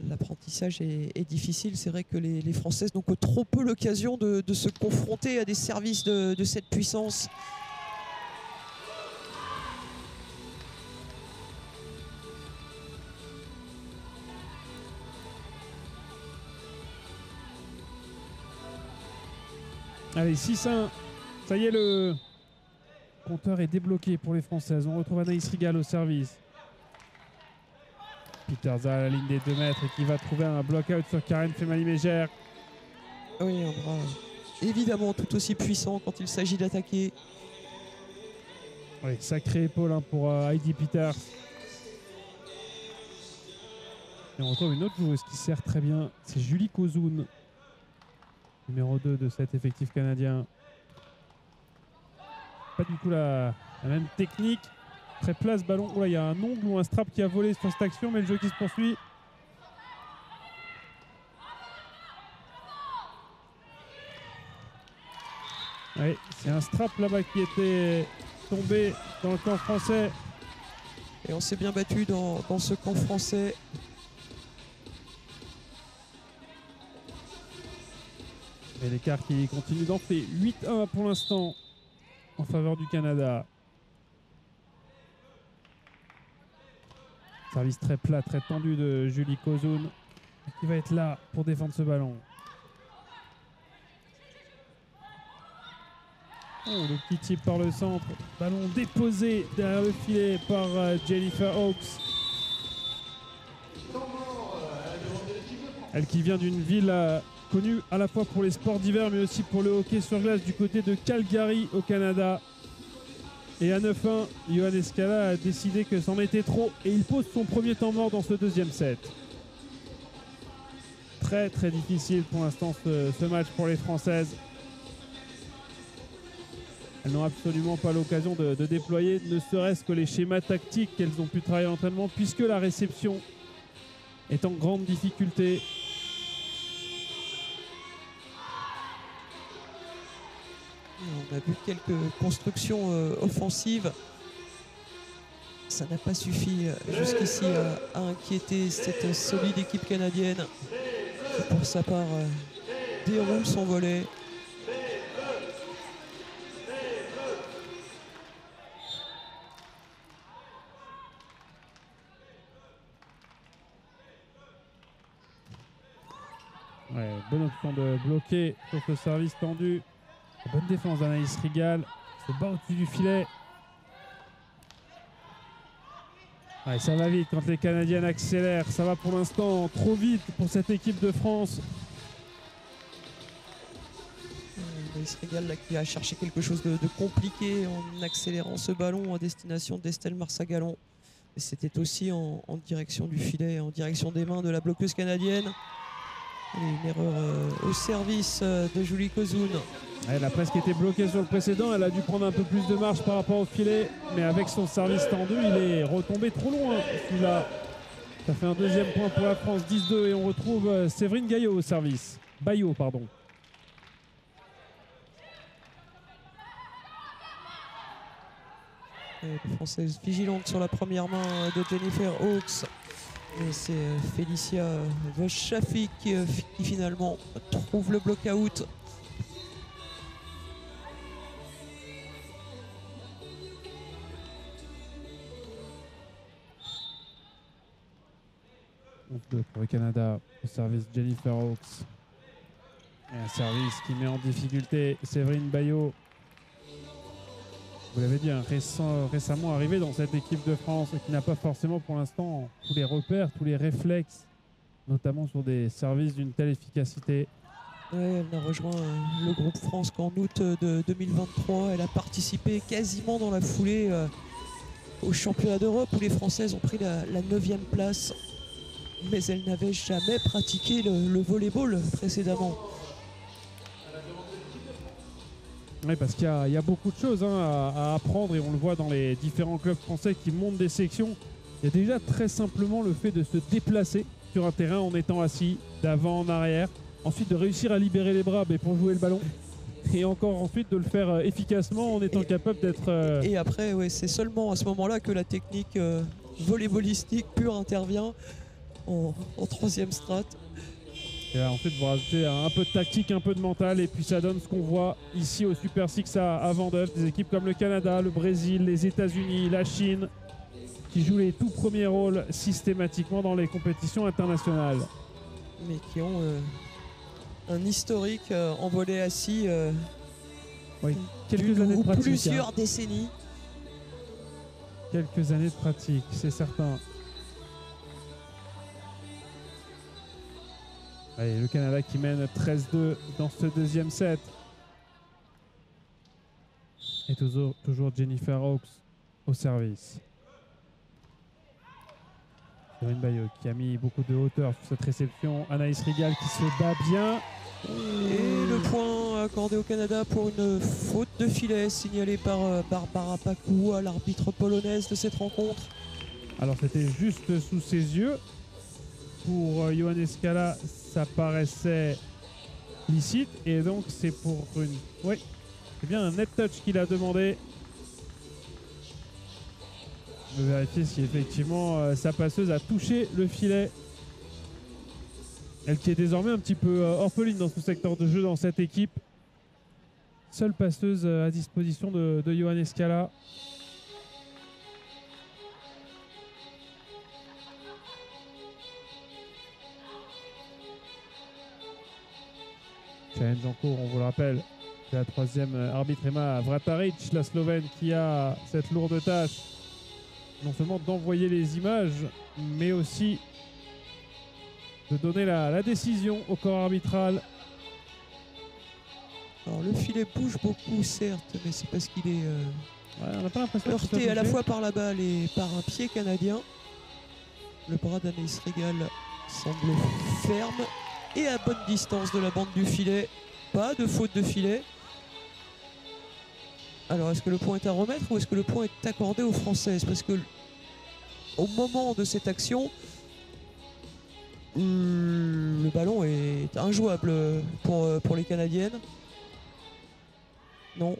L'apprentissage est difficile. C'est vrai que les Françaises n'ont que trop peu l'occasion de se confronter à des services de cette puissance. Allez, 6-1. Ça y est, le compteur est débloqué pour les Françaises. On retrouve Anaïs Rigal au service. Peters à la ligne des 2 mètres et qui va trouver un block-out sur Karen Femali-Mégère. Oui, un bras évidemment tout aussi puissant quand il s'agit d'attaquer. Oui, sacrée épaule hein, pour Heidi Peters. Et on retrouve une autre joueuse qui sert très bien. C'est Julie Kozoun, numéro 2 de cet effectif canadien. Pas du tout la même technique. Très plat ce ballon. Oh là, il y a un ongle ou un strap qui a volé sur cette action, mais le jeu qui se poursuit. Oui, c'est un strap là-bas qui était tombé dans le camp français. Et on s'est bien battu dans ce camp français. Et l'écart qui continue d'enfler. 8-1 pour l'instant en faveur du Canada. Service très plat, très tendu de Julie Kozoun qui va être là pour défendre ce ballon. Oh, le petit tip par le centre. Ballon déposé derrière le filet par Jennifer Hawkes. Elle qui vient d'une ville connue à la fois pour les sports d'hiver mais aussi pour le hockey sur glace du côté de Calgary au Canada. Et à 9-1, Yoann Escala a décidé que c'en était trop et il pose son premier temps mort dans ce deuxième set. Très très difficile pour l'instant ce match pour les Françaises. Elles n'ont absolument pas l'occasion de déployer ne serait-ce que les schémas tactiques qu'elles ont pu travailler à l'entraînement puisque la réception est en grande difficulté. On a vu quelques constructions offensives. Ça n'a pas suffi jusqu'ici à inquiéter cette solide équipe canadienne qui pour sa part déroule son volley. Ouais, bonne option de bloquer sur ce service tendu. Bonne défense d'Anaïs Rigal. Se bat au-dessus du filet. Ouais, ça va vite quand les Canadiennes accélèrent. Ça va pour l'instant trop vite pour cette équipe de France. Anaïs Rigal là, qui a cherché quelque chose de compliqué en accélérant ce ballon à destination d'Estelle Marsagallon. Et c'était aussi en direction du filet, en direction des mains de la bloqueuse canadienne. Une erreur au service de Julie Kozoun. Elle a presque été bloquée sur le précédent. Elle a dû prendre un peu plus de marge par rapport au filet. Mais avec son service tendu, il est retombé trop loin. Celui-là. Ça fait un deuxième point pour la France, 10-2, et on retrouve Séverine Gaillot au service. Baillot, pardon. Et les Françaises vigilantes sur la première main de Jennifer Hawkes. Et c'est Félicia Voschafik qui finalement trouve le block-out. Pour le Canada, au service Jennifer Hawkes. Et un service qui met en difficulté Séverine Baillot. Vous l'avez dit, récemment arrivé dans cette équipe de France et qui n'a pas forcément pour l'instant tous les repères, tous les réflexes, notamment sur des services d'une telle efficacité. Ouais, elle a rejoint le groupe France qu'en août de 2023. Elle a participé quasiment dans la foulée au championnat d'Europe où les Françaises ont pris la 9e place. Mais elle n'avait jamais pratiqué le volleyball précédemment. Oui, parce qu'il y a beaucoup de choses à apprendre et on le voit dans les différents clubs français qui montent des sections. Il y a déjà très simplement le fait de se déplacer sur un terrain en étant assis, d'avant en arrière. Ensuite de réussir à libérer les bras pour jouer le ballon. Et encore ensuite de le faire efficacement en étant capable d'être... Et après, ouais, c'est seulement à ce moment-là que la technique volleyballistique pure intervient en 3e strate. Et là, ensuite, vous rajoutez un peu de tactique, un peu de mental, et puis ça donne ce qu'on voit ici au Super Six à Vandeuve. Des équipes comme le Canada, le Brésil, les États-Unis, la Chine, qui jouent les tout premiers rôles systématiquement dans les compétitions internationales. Mais qui ont un historique en volley assis oui. Quelques années de pratique, plusieurs décennies. Quelques années de pratique, c'est certain. Allez, le Canada qui mène 13-2 dans ce deuxième set. Et toujours Jennifer Hawkes au service. Séverine Baillot qui a mis beaucoup de hauteur sur cette réception. Anaïs Rigal qui se bat bien. Et le point accordé au Canada pour une faute de filet signalée par Barbara Pakoua, l'arbitre polonaise de cette rencontre. Alors c'était juste sous ses yeux. Pour Ioane Scala, ça paraissait licite. Et donc c'est pour une... Oui, c'est bien un net touch qu'il a demandé. On va vérifier si effectivement sa passeuse a touché le filet. Elle qui est désormais un petit peu orpheline dans ce secteur de jeu dans cette équipe. Seule passeuse à disposition de Ioane Scala. Challenge en cours, on vous le rappelle. C'est la troisième arbitre Emma Vrataric, la Slovène, qui a cette lourde tâche non seulement d'envoyer les images, mais aussi de donner la décision au corps arbitral. Alors le filet bouge beaucoup certes, mais c'est parce qu'il est on n'a pas l'impression heurté à la fois par la balle et par un pied canadien. Le bras d'Anaïs Rigal semble ferme et à bonne distance de la bande du filet. Pas de faute de filet. Alors est-ce que le point est à remettre ou est-ce que le point est accordé aux Françaises? Parce que au moment de cette action, le ballon est injouable pour les Canadiennes. Non.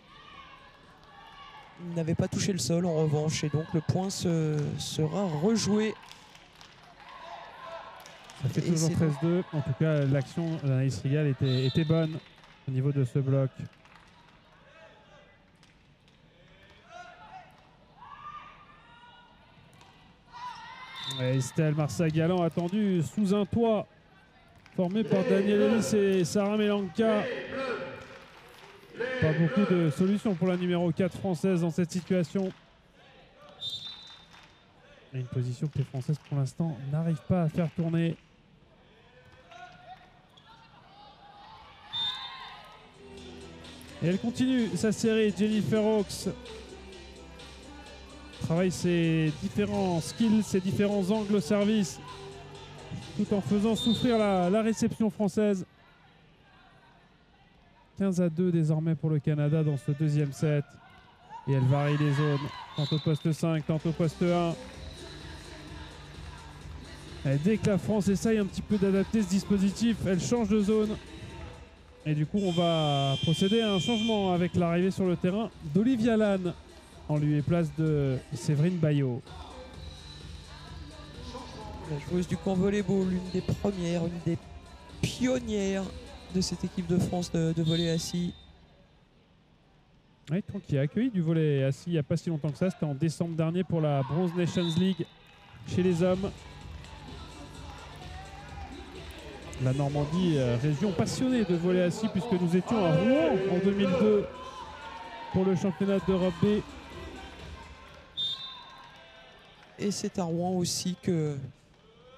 Il n'avait pas touché le sol en revanche et donc le point sera rejoué. Ça fait toujours 13-2. En tout cas, l'action d'Anaïs Rigal était bonne au niveau de ce bloc. Et Estelle Marsa-Galant attendue sous un toit formé par Daniel Ellis et Sarah Melanka. Pas beaucoup de solutions pour la numéro 4 française dans cette situation. Et une position que les Françaises pour l'instant n'arrivent pas à faire tourner. Et elle continue sa série, Jennifer Hawkes. Travaille ses différents skills, ses différents angles au service, tout en faisant souffrir la réception française. 15-2 désormais pour le Canada dans ce deuxième set. Et elle varie les zones, tantôt poste 5, tantôt poste 1. Et dès que la France essaye un petit peu d'adapter ce dispositif, elle change de zone. Et du coup, on va procéder à un changement avec l'arrivée sur le terrain d'Olivia Lann en lieu et place de Séverine Baillot. La joueuse du camp volleyball, l'une des premières, une des pionnières de cette équipe de France de volley assis. Oui, qui a accueilli du volley assis il n'y a pas si longtemps que ça. C'était en décembre dernier pour la Bronze Nations League chez les hommes. La Normandie, région passionnée de volley assis, puisque nous étions à Rouen en 2002 pour le championnat d'Europe B. Et c'est à Rouen aussi que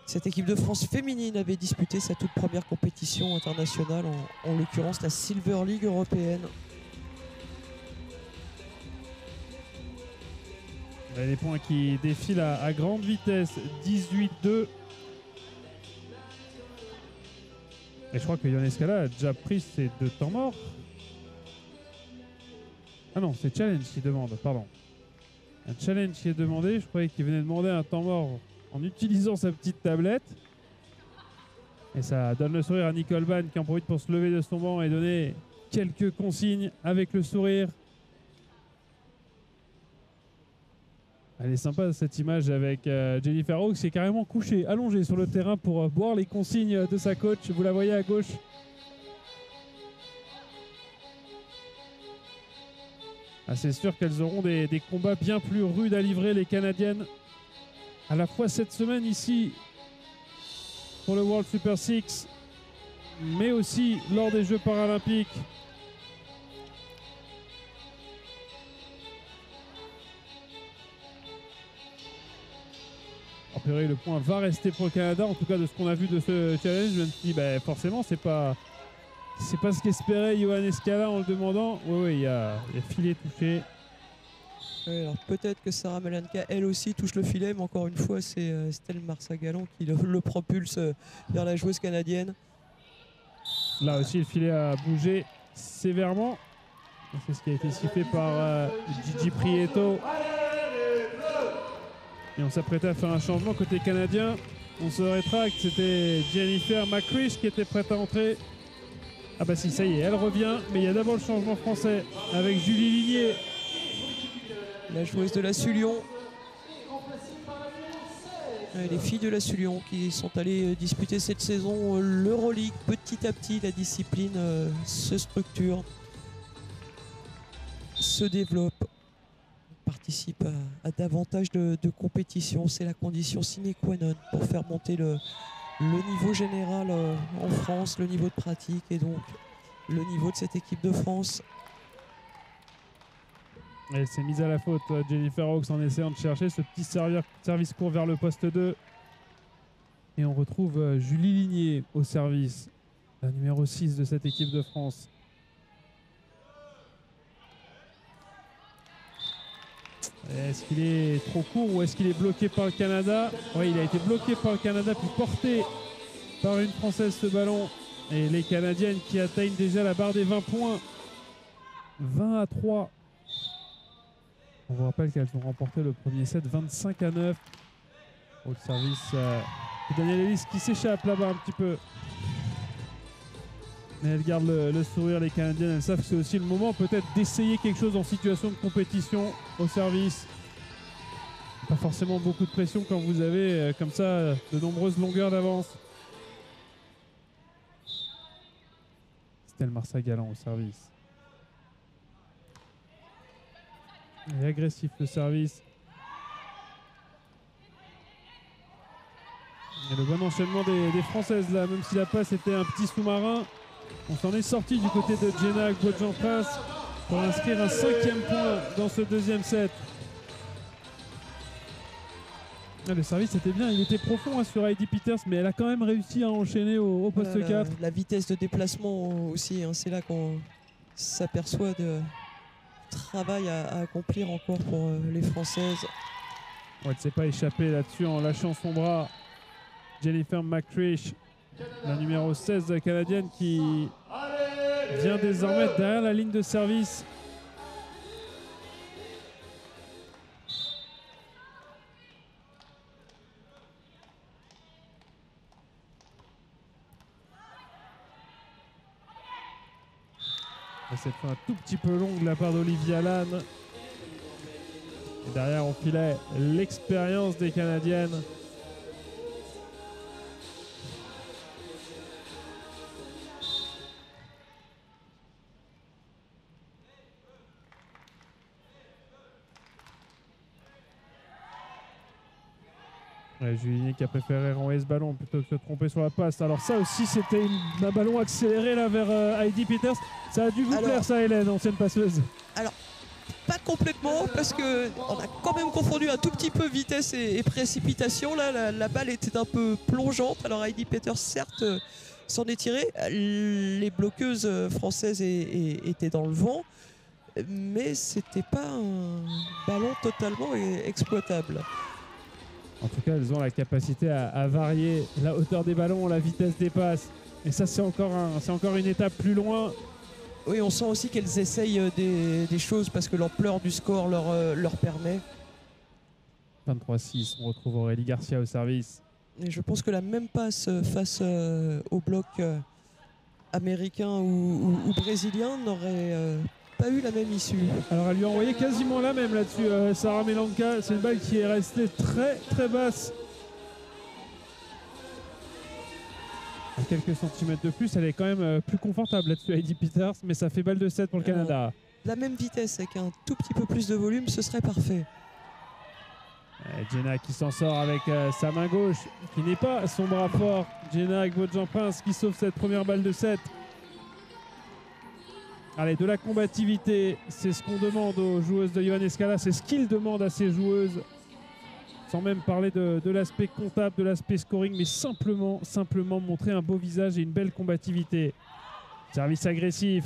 cette équipe de France féminine avait disputé sa toute première compétition internationale, en l'occurrence la Silver League européenne. Les points qui défilent à grande vitesse, 18-2. Et je crois que Ionescala a déjà pris ses 2 temps morts. Ah non, c'est Challenge qui demande, pardon. Un challenge qui est demandé. Je croyais qu'il venait demander un temps mort en utilisant sa petite tablette. Et ça donne le sourire à Nicole Ban qui en profite pour se lever de son banc et donner quelques consignes avec le sourire. Elle est sympa cette image avec Jennifer Hawkes qui est carrément couchée, allongée sur le terrain pour boire les consignes de sa coach. Vous la voyez à gauche. Ah, c'est sûr qu'elles auront des combats bien plus rudes à livrer, les Canadiennes. À la fois cette semaine ici pour le World Super Six, mais aussi lors des Jeux Paralympiques. A priori, le point va rester pour le Canada. En tout cas, de ce qu'on a vu de ce challenge, je me suis dit, bah, forcément, c'est pas ce qu'espérait Johannes Escala en le demandant. Oui, il y a filet touché. Ouais, alors peut-être que Sarah Malanka, elle aussi, touche le filet, mais encore une fois, c'est Estelle Marsagalon qui le propulse vers la joueuse canadienne. Là aussi, le filet a bougé sévèrement. C'est ce qui a été sifflé par Gigi Prieto. Et on s'apprêtait à faire un changement côté canadien. On se rétracte, c'était Jennifer McCrish qui était prête à entrer. Ah bah si, ça y est, elle revient. Mais il y a d'abord le changement français avec Julie Ligné. La joueuse de la Sullion. Les filles de la Sullion qui sont allées disputer cette saison l'Euroleague. Petit à petit, la discipline se structure, se développe, participe à davantage de compétitions. C'est la condition sine qua non pour faire monter le niveau général en France, le niveau de pratique et donc le niveau de cette équipe de France. Elle s'est mise à la faute, Jennifer Hawkes, en essayant de chercher ce petit service court vers le poste 2. Et on retrouve Julie Ligné au service, la numéro 6 de cette équipe de France. Est-ce qu'il est trop court ou est-ce qu'il est bloqué par le Canada? Oui, il a été bloqué par le Canada puis porté par une Française ce ballon. Et les Canadiennes qui atteignent déjà la barre des 20 points. 20-3. On vous rappelle qu'elles ont remporté le premier set 25-9. Au service de Daniel Ellis qui s'échappe là-bas un petit peu. Mais elles gardent le sourire, les Canadiennes. Elles savent que c'est aussi le moment peut-être d'essayer quelque chose en situation de compétition au service. Pas forcément beaucoup de pression quand vous avez comme ça de nombreuses longueurs d'avance. Estelle Marsagalon au service. Et agressif le service. Et le bon enchaînement des Françaises là, même si la passe était un petit sous-marin. On s'en est sorti du côté de Jenna Gbodjan-Pras pour inscrire un 5e point dans ce deuxième set. Le service était bien, il était profond sur Heidi Peters, mais elle a quand même réussi à enchaîner au poste 4. La vitesse de déplacement aussi, hein, c'est là qu'on s'aperçoit de travail à accomplir encore pour les Françaises. Ouais, elle ne s'est pas échappée là-dessus en lâchant son bras. Jennifer McCrish, la numéro 16 canadienne qui vient désormais derrière la ligne de service. Cette fois un tout petit peu longue de la part d'Olivia Lann. Et derrière, on filait l'expérience des Canadiennes. Ouais, Julie qui a préféré renvoyer ce ballon plutôt que de se tromper sur la passe. Alors ça aussi, c'était un ballon accéléré là vers Heidi Peters. Ça a dû vous plaire ça, Hélène, ancienne passeuse? Alors, pas complètement, parce qu'on a quand même confondu un tout petit peu vitesse et précipitation. Là, la balle était un peu plongeante. Alors Heidi Peters, certes, s'en est tirée. Les bloqueuses françaises étaient dans le vent, mais c'était pas un ballon totalement exploitable. En tout cas, elles ont la capacité à varier la hauteur des ballons, la vitesse des passes. Et ça, c'est encore une étape plus loin. Oui, on sent aussi qu'elles essayent des choses parce que l'ampleur du score leur permet. 23-6, on retrouve Aurélie Garcia au service. Et je pense que la même passe face au bloc américain ou brésilien n'aurait pas eu la même issue. Alors elle lui a envoyé quasiment la même là-dessus, Sarah Melanka. C'est une balle qui est restée très très basse. À quelques centimètres de plus, elle est quand même plus confortable là-dessus, Heidi Peters, mais ça fait balle de 7 pour le Canada. La même vitesse avec un tout petit peu plus de volume, ce serait parfait. Jenna qui s'en sort avec sa main gauche, qui n'est pas son bras fort. Jenna avec Vaudjean-Prince qui sauve cette première balle de 7. Allez, de la combativité, c'est ce qu'on demande aux joueuses de Ioannis Kalas, c'est ce qu'il demande à ses joueuses. Sans même parler de l'aspect comptable, de l'aspect scoring, mais simplement montrer un beau visage et une belle combativité. Service agressif.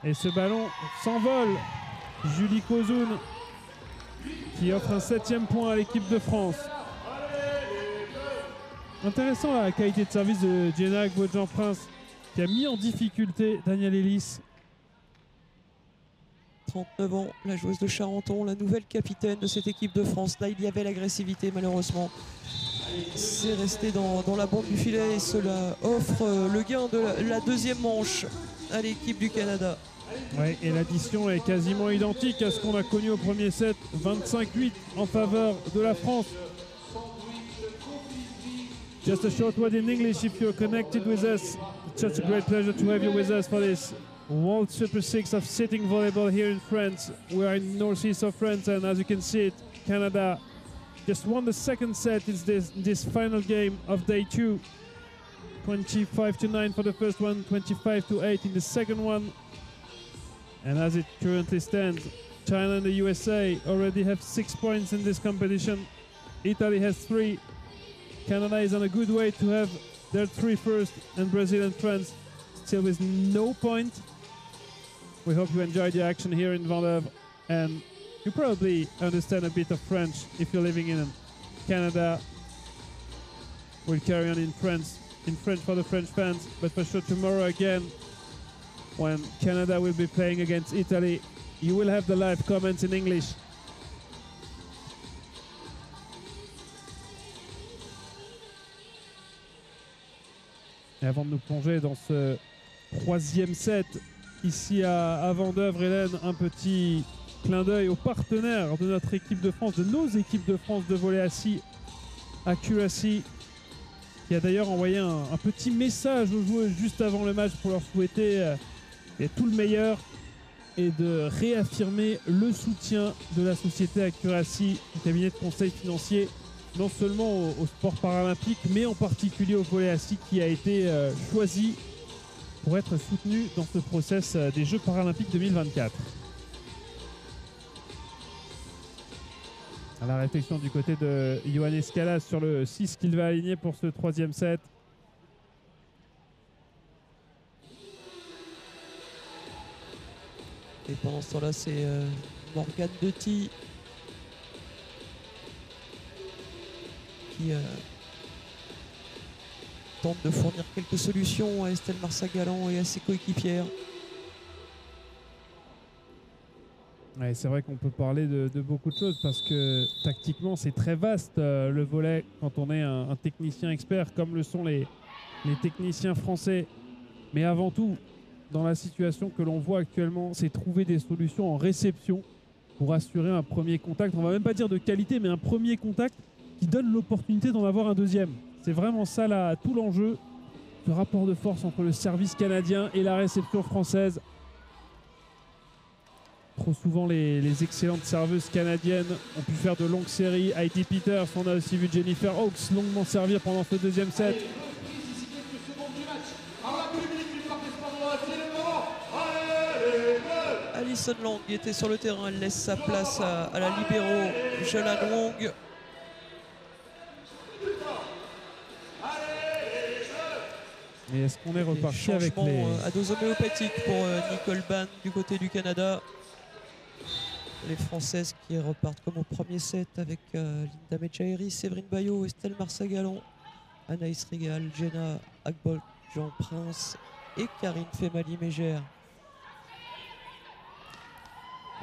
Et ce ballon s'envole. Julie Kozoun qui offre un 7e point à l'équipe de France. Intéressant la qualité de service de Jenna Vaudjean-Prince qui a mis en difficulté Danielle Ellis. 39 ans, la joueuse de Charenton, la nouvelle capitaine de cette équipe de France. Là, il y avait l'agressivité, malheureusement. C'est resté dans la bande du filet et cela offre le gain de la deuxième manche à l'équipe du Canada. Ouais, et l'addition est quasiment identique à ce qu'on a connu au premier set. 25-8 en faveur de la France. Just a short word in English if you're connected with us. It's such a great pleasure to have you with us for this World Super 6 of sitting volleyball here in France. We are in northeast of France, and as you can see it, Canada just won the second set. It's this final game of day 2. 25-9 for the first one, 25-8 in the second one. And as it currently stands, China and the USA already have 6 points in this competition. Italy has 3. Canada is on a good way to have their 3 first, and Brazil and France still with no point. We hope you enjoyed the action here in Vendôme, and you probably understand a bit of French if you're living in Canada. We'll carry on in French for the French fans, but for sure tomorrow again, when Canada will be playing against Italy, you will have the live comments in English. Et avant de nous plonger dans ce 3e set, ici à Vendeuvre, Hélène, un petit clin d'œil aux partenaires de notre équipe de France, de nos équipes de France de volley assis, Accuracy, qui a d'ailleurs envoyé un petit message aux joueuses juste avant le match pour leur souhaiter tout le meilleur et de réaffirmer le soutien de la société Accuracy, un cabinet de conseil financier, non seulement au sport paralympique, mais en particulier au volley assis, qui a été choisi pour être soutenu dans ce process des Jeux paralympiques 2024. À la réflexion du côté de Ioannis Kalas sur le 6 qu'il va aligner pour ce 3e set. Et pendant ce temps-là, c'est Morgane Detty qui tente de fournir quelques solutions à Estelle Marsa-Galan et à ses coéquipières. Ouais, c'est vrai qu'on peut parler de beaucoup de choses parce que tactiquement c'est très vaste le volley quand on est un technicien expert comme le sont les techniciens français. Mais avant tout, dans la situation que l'on voit actuellement, c'est trouver des solutions en réception pour assurer un premier contact. On va même pas dire de qualité, mais un premier contact qui donne l'opportunité d'en avoir un deuxième. C'est vraiment ça là, tout l'enjeu. Ce rapport de force entre le service canadien et la réception française. Trop souvent, les excellentes serveuses canadiennes ont pu faire de longues séries. Heidi Peters, on a aussi vu Jennifer Hawkes longuement servir pendant ce deuxième set. Alison Lang était sur le terrain, elle laisse sa place à la libéro Jelan Wong. Mais est-ce qu'on est reparti avec les... à dose homéopathique pour Nicole Ban du côté du Canada. Les Françaises qui repartent comme au premier set avec Linda Medjaeri, Séverine Bayot, Estelle Marsagalan, Anaïs Rigal, Jenna Agbol, Jean Prince et Karine Femali-Mégère.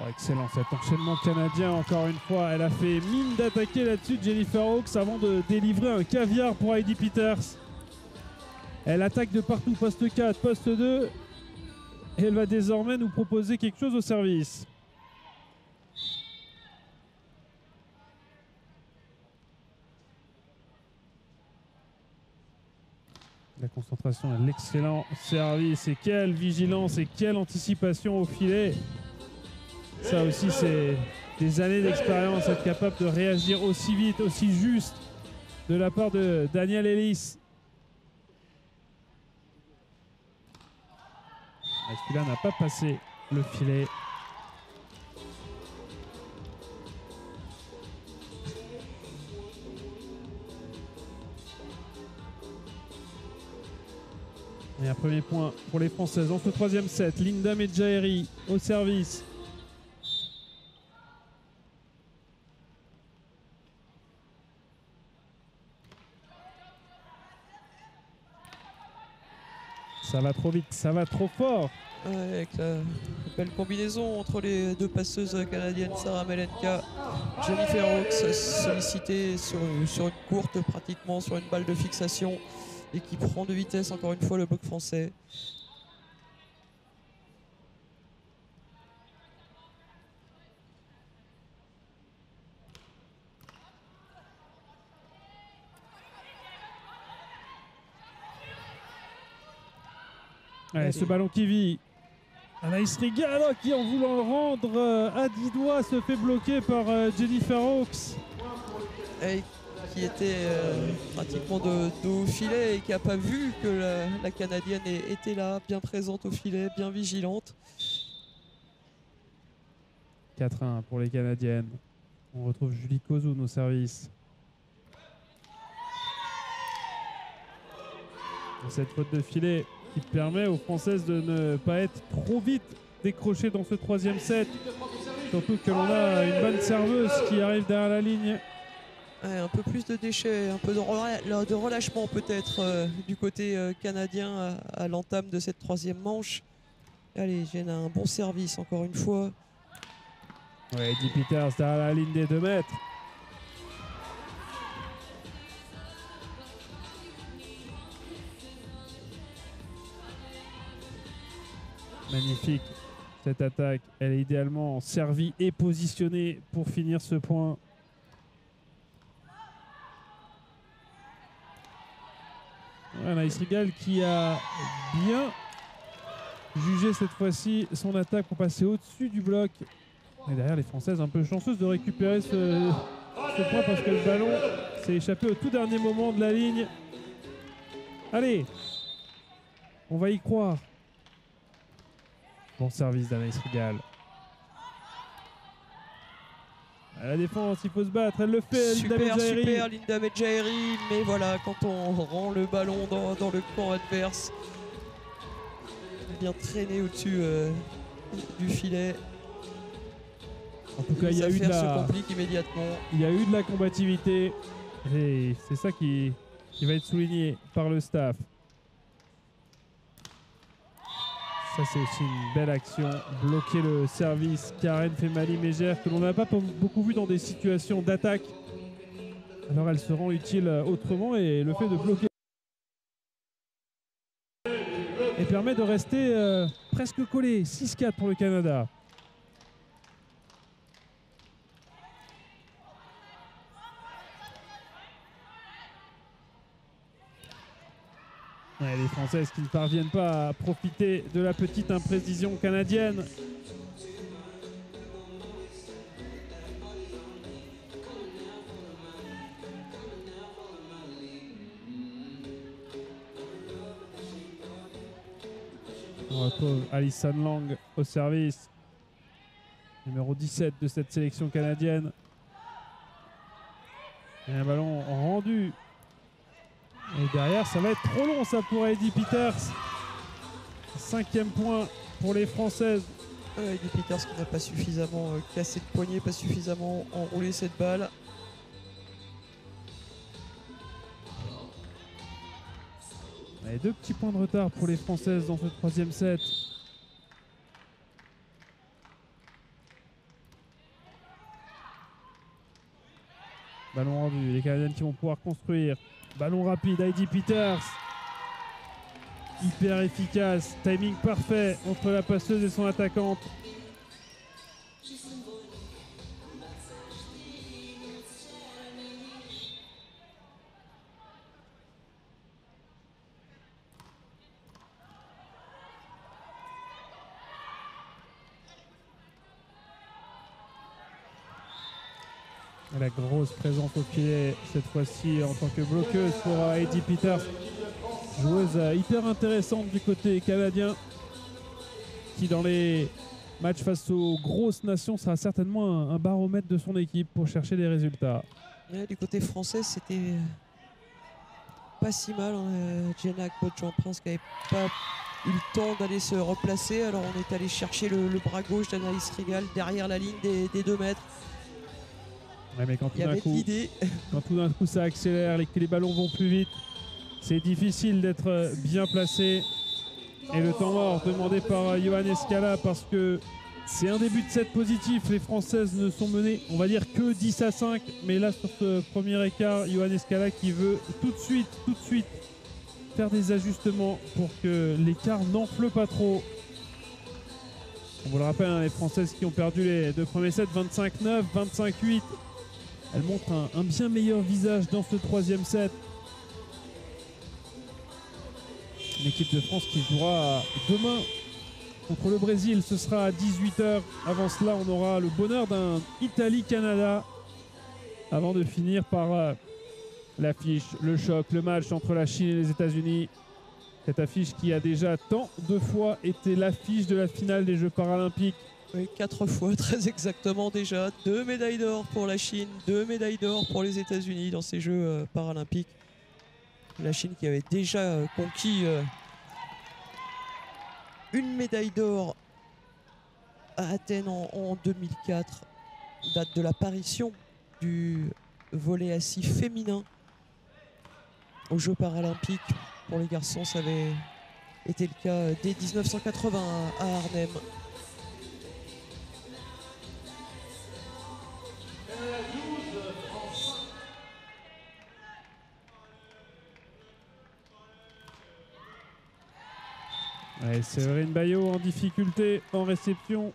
Oh, excellent cet enchaînement canadien encore une fois. Elle a fait mine d'attaquer là-dessus Jennifer Hawkes avant de délivrer un caviar pour Heidi Peters. Elle attaque de partout, poste 4, poste 2. Et elle va désormais nous proposer quelque chose au service. La concentration et l'excellent service. Et quelle vigilance et quelle anticipation au filet. Ça aussi, c'est des années d'expérience, être capable de réagir aussi vite, aussi juste de la part de Danielle Ellis. Celui-là n'a pas passé le filet. Et un premier point pour les Françaises dans ce troisième set. Linda Medjaeri au service. Ça va trop vite, ça va trop fort. Ouais, avec la belle combinaison entre les deux passeuses canadiennes, Sarah Melenka, Jennifer Hawkes, sollicitée sur une courte, pratiquement sur une balle de fixation, et qui prend de vitesse encore une fois le bloc français. Allez, ce ballon qui vit. Anaïs Rigal qui, en voulant le rendre à 10 doigts, se fait bloquer par Jennifer Hawkes. Et qui était pratiquement de dos au filet et qui n'a pas vu que la Canadienne était là, bien présente au filet, bien vigilante. 4-1 pour les Canadiennes. On retrouve Julie Kozoun au service. Et cette faute de filet qui permet aux Françaises de ne pas être trop vite décrochées dans ce troisième set. Surtout que l'on a une bonne serveuse qui arrive derrière la ligne. Ouais, un peu plus de déchets, un peu de relâchement peut-être du côté canadien à l'entame de cette troisième manche. Allez, Jenna, un bon service encore une fois. Ouais, Heidi Peters derrière la ligne des 2 mètres. Magnifique cette attaque. Elle est idéalement servie et positionnée pour finir ce point. Anaïs Rigal qui a bien jugé cette fois-ci son attaque pour passer au-dessus du bloc. Et derrière, les Françaises un peu chanceuses de récupérer ce point parce que le ballon s'est échappé au tout dernier moment de la ligne. Allez, on va y croire. Bon service d'Anaïs Rigal. À la défense, il faut se battre, elle le fait. Super, Linda Medjaeri. super Linda Medjaeri, mais voilà, quand on rend le ballon dans le camp adverse, il vient traîner au-dessus du filet. En tout cas, il y a eu se complique immédiatement. Il y a eu de la combativité et c'est ça qui va être souligné par le staff. Ça, c'est aussi une belle action. Bloquer le service Karen Femali-Mégère que l'on n'a pas beaucoup vu dans des situations d'attaque. Alors elle se rend utile autrement et le fait de bloquer. Et permet de rester presque collé. 6-4 pour le Canada. Ouais, les Françaises qui ne parviennent pas à profiter de la petite imprécision canadienne. On retrouve Alison Lang au service, numéro 17 de cette sélection canadienne. Et un ballon rendu. Et derrière, ça va être trop long ça pour Heidi Peters. 5e point pour les Françaises. Heidi Peters qui n'a pas suffisamment cassé de poignet, pas suffisamment enroulé cette balle. Et 2 petits points de retard pour les Françaises dans ce 3e set. Ballon rendu, les Canadiennes qui vont pouvoir construire. Ballon rapide, Heidi Peters. Hyper efficace, timing parfait entre la passeuse et son attaquante. La grosse présence au filet cette fois-ci en tant que bloqueuse pour Heidi Peters. Joueuse hyper intéressante du côté canadien qui dans les matchs face aux grosses nations sera certainement un baromètre de son équipe pour chercher les résultats. Ouais, du côté français c'était pas si mal. Jenna Bodjan-Prince qui n'avait pas eu le temps d'aller se replacer. Alors on est allé chercher le bras gauche d'Anaïs Rigal derrière la ligne des 2 mètres. Ouais, mais quand tout d'un coup ça accélère, que les ballons vont plus vite, c'est difficile d'être bien placé. Et le temps mort demandé par Johannes Scala parce que c'est un début de set positif. Les Françaises ne sont menées, on va dire, que 10-5. Mais là, sur ce premier écart, Johannes Scala qui veut tout de suite faire des ajustements pour que l'écart n'enfle pas trop. On vous le rappelle, hein, les Françaises qui ont perdu les 2 premiers sets, 25-9, 25-8. Elles montrent un bien meilleur visage dans ce 3e set. L'équipe de France qui jouera demain contre le Brésil, ce sera à 18 h. Avant cela, on aura le bonheur d'un Italie-Canada avant de finir par l'affiche, le choc, le match entre la Chine et les États-Unis. Cette affiche qui a déjà tant de fois été l'affiche de la finale des Jeux paralympiques. Oui, 4 fois, très exactement déjà. 2 médailles d'or pour la Chine, 2 médailles d'or pour les États-Unis dans ces Jeux paralympiques. La Chine qui avait déjà conquis une médaille d'or à Athènes en 2004, date de l'apparition du volley assis féminin aux Jeux paralympiques. Pour les garçons, ça avait été le cas dès 1980 à Arnhem. Ouais, Séverine Baillot en difficulté en réception.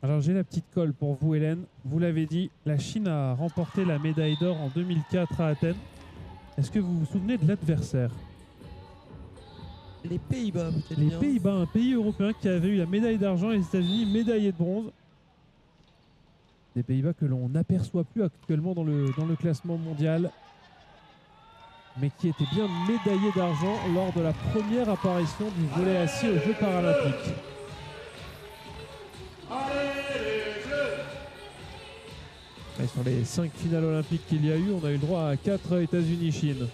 Alors j'ai la petite colle pour vous, Hélène. Vous l'avez dit, la Chine a remporté la médaille d'or en 2004 à Athènes. Est-ce que vous vous souvenez de l'adversaire? Les Pays-Bas, peut-être. Les Pays-Bas, un pays européen qui avait eu la médaille d'argent, les États-Unis médaillés de bronze. Des Pays-Bas que l'on n'aperçoit plus actuellement dans le classement mondial, mais qui était bien médaillé d'argent lors de la première apparition du volley assis aux Jeux paralympiques. Et sur les 5 finales olympiques qu'il y a eu, on a eu le droit à 4 États-Unis-Chine.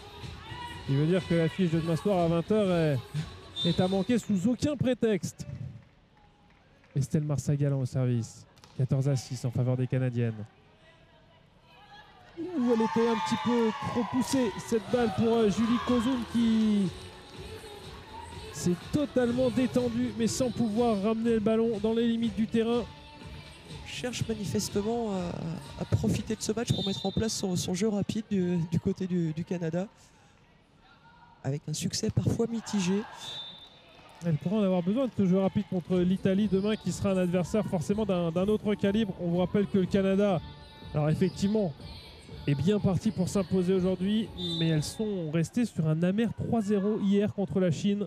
Ce qui veut dire que l'affiche de demain soir à 20 h est à manquer sous aucun prétexte. Estelle Marsagallan au service. 14-6 en faveur des Canadiennes. Ouh, elle était un petit peu trop poussée cette balle pour Julie Kozoum qui s'est totalement détendue mais sans pouvoir ramener le ballon dans les limites du terrain. cherche manifestement à profiter de ce match pour mettre en place son jeu rapide du côté du Canada, avec un succès parfois mitigé. Elle pourra en avoir besoin de ce jeu rapide contre l'Italie demain, qui sera un adversaire forcément d'un autre calibre. On vous rappelle que le Canada, alors effectivement, est bien parti pour s'imposer aujourd'hui, mais elles sont restées sur un amer 3-0 hier contre la Chine.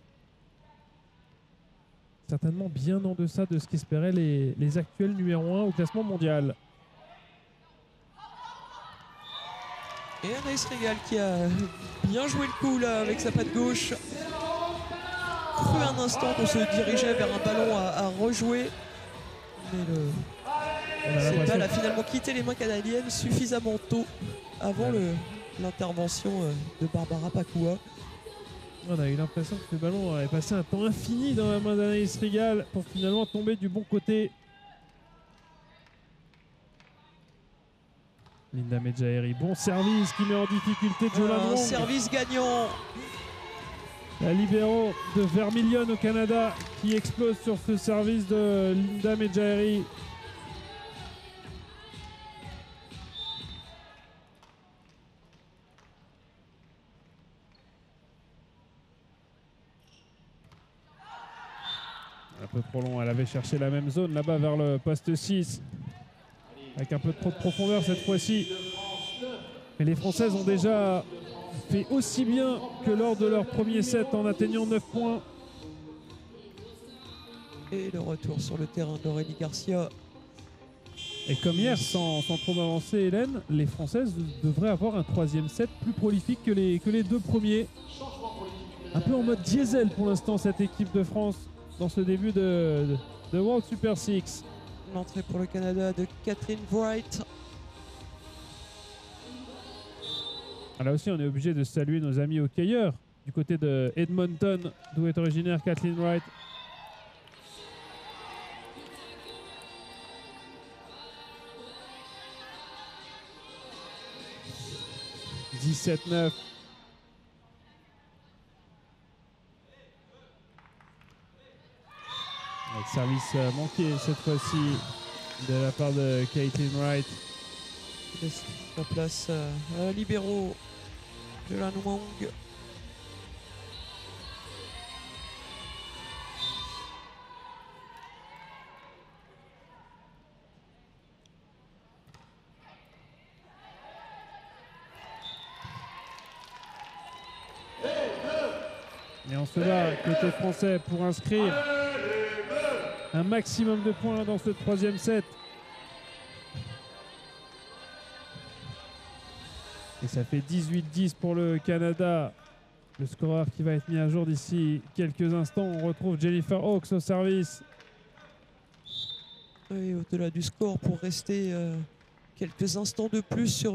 Certainement bien en deçà de ce qu'espéraient les actuels numéro 1 au classement mondial. Et Anaïs Rigal qui a bien joué le coup là avec sa patte gauche. Cru un instant qu'on se dirigeait vers un ballon à rejouer. Mais cette balle a finalement quitté les mains canadiennes suffisamment tôt avant l'intervention de Barbara Pakua. On a eu l'impression que le ballon avait passé un temps infini dans la main d'Anaïs Rigal pour finalement tomber du bon côté. Linda Medjaheri, bon service qui met en difficulté Jolan Wong. Service gagnant. La libéro de Vermilion au Canada qui explose sur ce service de Linda Medjaheri. Un peu trop long, elle avait cherché la même zone là-bas vers le poste 6. Avec un peu trop de profondeur cette fois-ci. Mais les Françaises ont déjà fait aussi bien que lors de leur premier set en atteignant 9 points. Et le retour sur le terrain d'Aurélie Garcia. Et comme hier, sans trop m'avancer Hélène, les Françaises devraient avoir un troisième set plus prolifique que les deux premiers. Un peu en mode diesel pour l'instant cette équipe de France dans ce début de World Super 6. L'entrée pour le Canada de Kathleen Wright. Là aussi, on est obligé de saluer nos amis hockeyeurs du côté de Edmonton, d'où est originaire Kathleen Wright. « 17-9 ». Service manqué cette fois-ci de la part de Kathleen Wright. Laisse la place à libéraux Jolan Wong. Et on se bat côté français pour inscrire un maximum de points dans ce troisième set. Et ça fait 18-10 pour le Canada. Le scoreur qui va être mis à jour d'ici quelques instants. On retrouve Jennifer Hawkes au service. Et au-delà du score, pour rester quelques instants de plus sur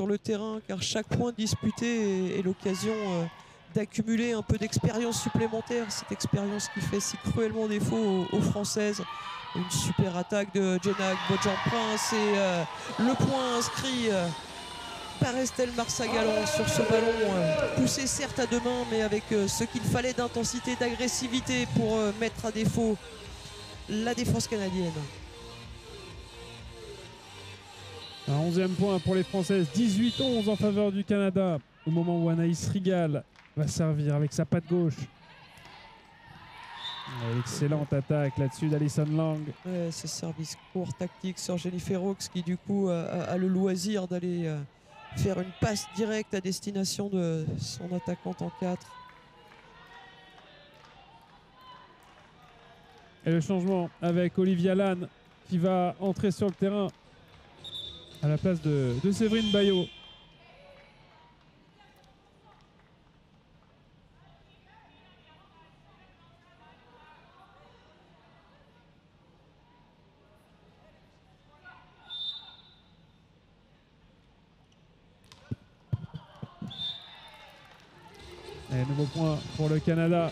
le terrain, car chaque point disputé est l'occasion d'accumuler un peu d'expérience supplémentaire. Cette expérience qui fait si cruellement défaut aux Françaises. Une super attaque de Jenna Bodjan-Prince et le point inscrit par Estelle Marsagalon sur ce ballon poussé certes à deux mains, mais avec ce qu'il fallait d'intensité, d'agressivité pour mettre à défaut la défense canadienne. Un 11e point pour les Françaises, 18-11 en faveur du Canada au moment où Anaïs Rigal va servir avec sa patte gauche. Excellente attaque là-dessus d'Alison Lang. Ce service court tactique sur Jennifer Hawkes qui du coup a le loisir d'aller faire une passe directe à destination de son attaquante en 4. Et le changement avec Olivia Lann qui va entrer sur le terrain à la place de Séverine Bayot. Et nouveau point pour le Canada.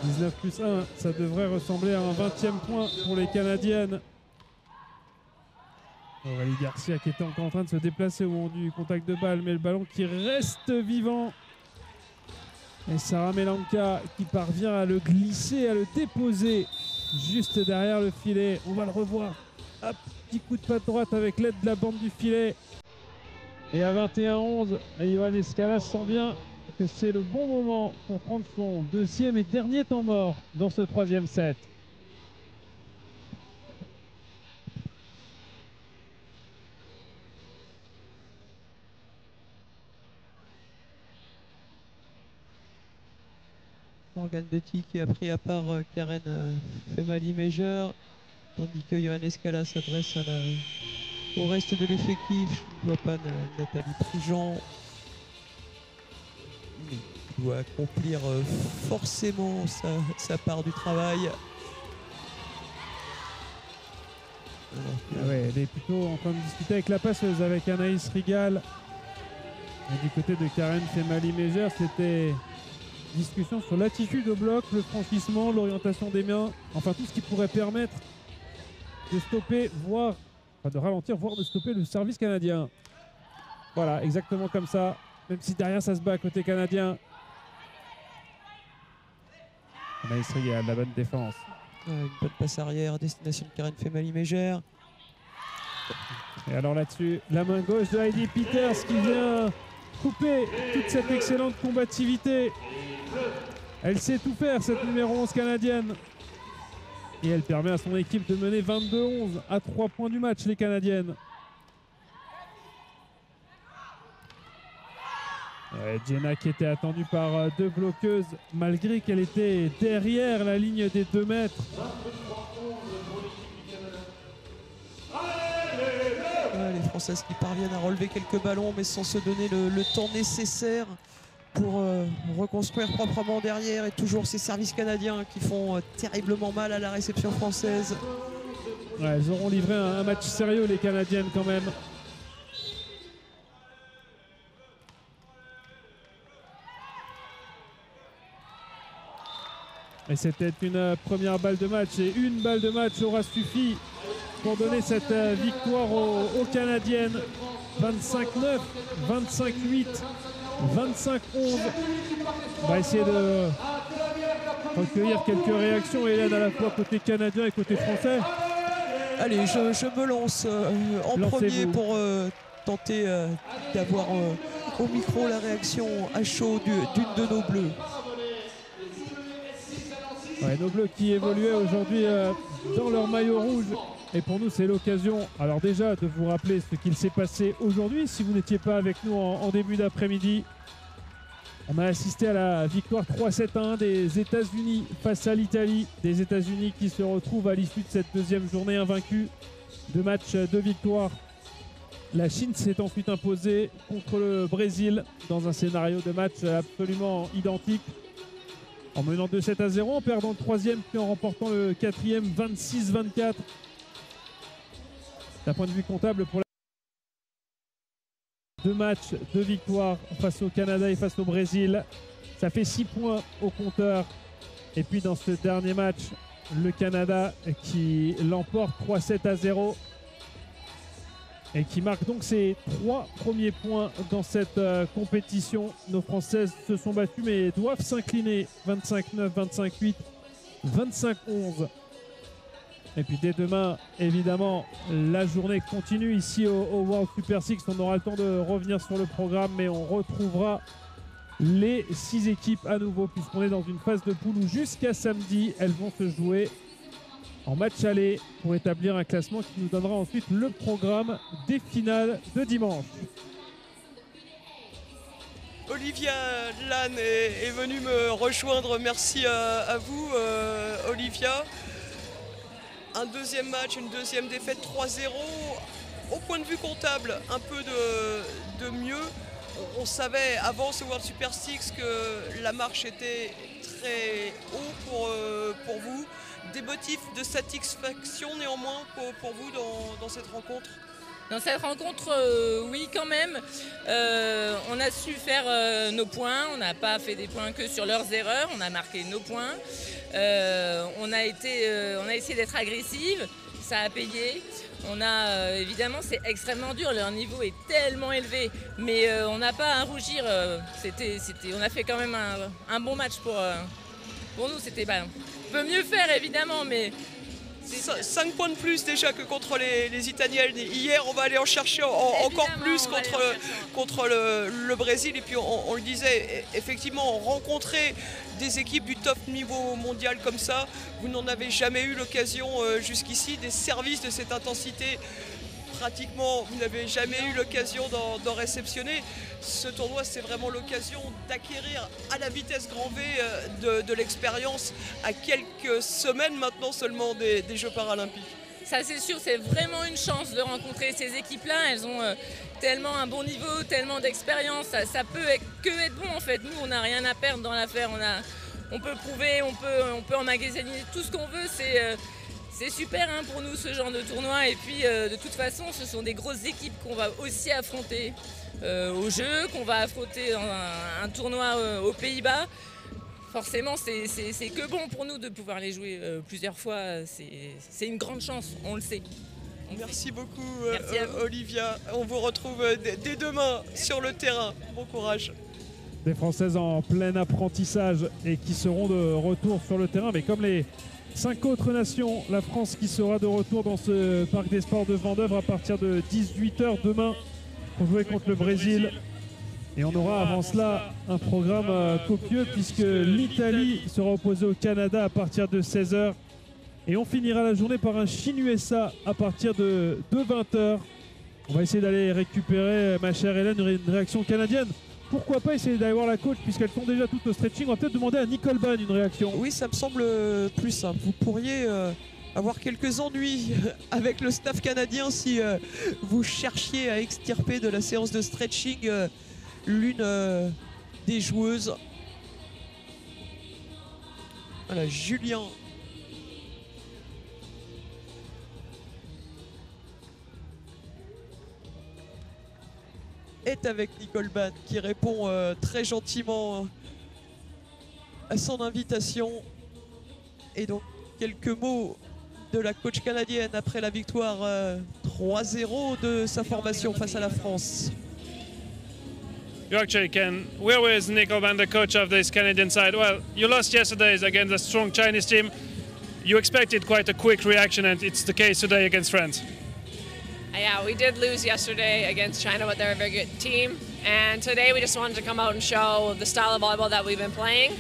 19+1, ça devrait ressembler à un 20e point pour les Canadiennes. Aurélie Garcia qui était encore en train de se déplacer au moment du contact de balle, mais le ballon qui reste vivant. Et Sarah Melanka qui parvient à le glisser, à le déposer juste derrière le filet. On va le revoir. Hop, petit coup de patte droite avec l'aide de la bande du filet. Et à 21-11, Yohann Escala sent bien que c'est le bon moment pour prendre son deuxième et dernier temps mort dans ce troisième set. Morgan Betty qui a pris à part Karen Femali Major, tandis que Yohann Escala s'adresse au reste de l'effectif. Je ne vois pas Nathalie Prigent. Mais il doit accomplir forcément sa part du travail. Ouais, elle est plutôt en train de discuter avec la passeuse, avec Anaïs Rigal. Et du côté de Karen Femali-Major, c'était discussion sur l'attitude au bloc, le franchissement, l'orientation des mains, enfin tout ce qui pourrait permettre de stopper, voire de ralentir, voire de stopper le service canadien. Voilà, exactement comme ça, même si derrière ça se bat côté canadien. Anaïs Rigal, la bonne défense. Une bonne passe arrière, destination de Karen Femali-Major. Et alors là-dessus, la main gauche de Heidi Peters qui vient couper toute cette excellente combativité. Elle sait tout faire, cette numéro 11 canadienne. Et elle permet à son équipe de mener 22-11 à 3 points du match, les Canadiennes. Jenna qui était attendue par deux bloqueuses, malgré qu'elle était derrière la ligne des 2 mètres. Les Françaises qui parviennent à relever quelques ballons, mais sans se donner le temps nécessaire pour reconstruire proprement derrière. Et toujours ces services canadiens qui font terriblement mal à la réception française. Ouais, elles auront livré un match sérieux, les Canadiennes, quand même. Et c'était une première balle de match. Et une balle de match aura suffi pour donner cette victoire aux Canadiennes. 25-9, 25-8, 25-11. On va essayer de recueillir quelques réactions, Hélène, à la fois côté canadien et côté français. Allez, je me lance en premier pour tenter d'avoir au micro la réaction à chaud d'une de nos bleus. Ouais, nos bleus qui évoluaient aujourd'hui dans leur maillot rouge. Et pour nous, c'est l'occasion, alors déjà, de vous rappeler ce qu'il s'est passé aujourd'hui. Si vous n'étiez pas avec nous en début d'après-midi, on a assisté à la victoire 3-7-1 des États-Unis face à l'Italie. Des États-Unis qui se retrouvent à l'issue de cette deuxième journée invaincue. 2 matchs, 2 victoires. La Chine s'est ensuite imposée contre le Brésil dans un scénario de match absolument identique. En menant 2-7-0, en perdant le 3e, puis en remportant le 4e 26-24. D'un point de vue comptable, pour 2 matchs, 2 victoires face au Canada et face au Brésil. Ça fait 6 points au compteur. Et puis dans ce dernier match, le Canada qui l'emporte 3-7-0. Et qui marque donc ses 3 premiers points dans cette compétition. Nos Françaises se sont battues mais doivent s'incliner 25-9, 25-8, 25-11. Et puis dès demain, évidemment, la journée continue ici au World Super Six. On aura le temps de revenir sur le programme, mais on retrouvera les 6 équipes à nouveau, puisqu'on est dans une phase de poule où jusqu'à samedi, elles vont se jouer en match aller pour établir un classement qui nous donnera ensuite le programme des finales de dimanche. Olivia Lann est venue me rejoindre. Merci à vous, Olivia. Un deuxième match, une deuxième défaite 3-0. Au point de vue comptable, un peu de mieux. On savait avant ce World Super Six que la marche était très haut pour vous. Des motifs de satisfaction néanmoins pour vous dans cette rencontre? Dans cette rencontre, oui quand même. On a su faire nos points. On n'a pas fait des points que sur leurs erreurs. On a marqué nos points. On a essayé d'être agressive. Ça a payé. Évidemment, c'est extrêmement dur. Leur niveau est tellement élevé. Mais on n'a pas à rougir. On a fait quand même un bon match pour nous. C'était peut mieux faire évidemment, mais 5 points de plus déjà que contre les Italiennes. Hier, on va aller en chercher encore plus contre le Brésil. Et puis on le disait, effectivement, rencontrer des équipes du top niveau mondial comme ça, vous n'en avez jamais eu l'occasion jusqu'ici. Des services de cette intensité, pratiquement, vous n'avez jamais eu l'occasion d'en réceptionner. Ce tournoi, c'est vraiment l'occasion d'acquérir à la vitesse grand V de l'expérience à quelques semaines maintenant seulement des Jeux paralympiques. Ça c'est sûr, c'est vraiment une chance de rencontrer ces équipes-là. Elles ont tellement un bon niveau, tellement d'expérience. Ça peut que être bon en fait. Nous, on n'a rien à perdre dans l'affaire. On peut prouver, on peut emmagasiner tout ce qu'on veut. C'est super hein, pour nous ce genre de tournoi. Et puis de toute façon, ce sont des grosses équipes qu'on va aussi affronter au jeu, qu'on va affronter dans un tournoi aux Pays-Bas. Forcément, c'est que bon pour nous de pouvoir les jouer plusieurs fois. C'est une grande chance, on le sait. Merci beaucoup Olivia. On vous retrouve dès demain sur le terrain. Bon courage. Des Françaises en plein apprentissage et qui seront de retour sur le terrain. Mais comme les 5 autres nations, la France qui sera de retour dans ce parc des sports de Vendeuvre à partir de 18 h demain pour jouer contre le Brésil. Et on aura avant cela un programme copieux puisque l'Italie sera opposée au Canada à partir de 16 h. Et on finira la journée par un Chine-USA à partir de 20 h. On va essayer d'aller récupérer, ma chère Hélène, une réaction canadienne. Pourquoi pas essayer d'aller voir la coach puisqu'elles font déjà tout au stretching. On va peut-être demander à Nicole Ban une réaction. Oui, ça me semble plus simple. Vous pourriez avoir quelques ennuis avec le staff canadien si vous cherchiez à extirper de la séance de stretching l'une des joueuses. Voilà, Julien est avec Nicole Ban qui répond très gentiment à son invitation. Et donc quelques mots de la coach canadienne après la victoire 3-0 de sa formation face à la France. You actually can. Where was Nicole Ban, the coach of this Canadian side? Well, you lost yesterday against a strong Chinese team. You expected quite a quick reaction, and it's the case today against France. Yeah, we did lose yesterday against China, but they're a very good team. And today we just wanted to come out and show the style of volleyball that we've been playing.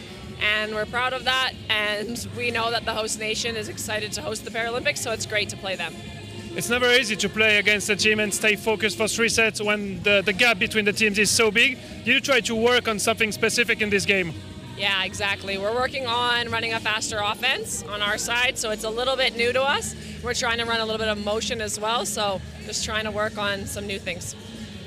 And we're proud of that. And we know that the host nation is excited to host the Paralympics, so it's great to play them. It's never easy to play against a team and stay focused for 3 sets when the gap between the teams is so big. Did you try to work on something specific in this game? Yeah, exactly. We're working on running a faster offense on our side, so it's a little bit new to us. We're trying to run a little bit of motion as well, so just trying to work on some new things.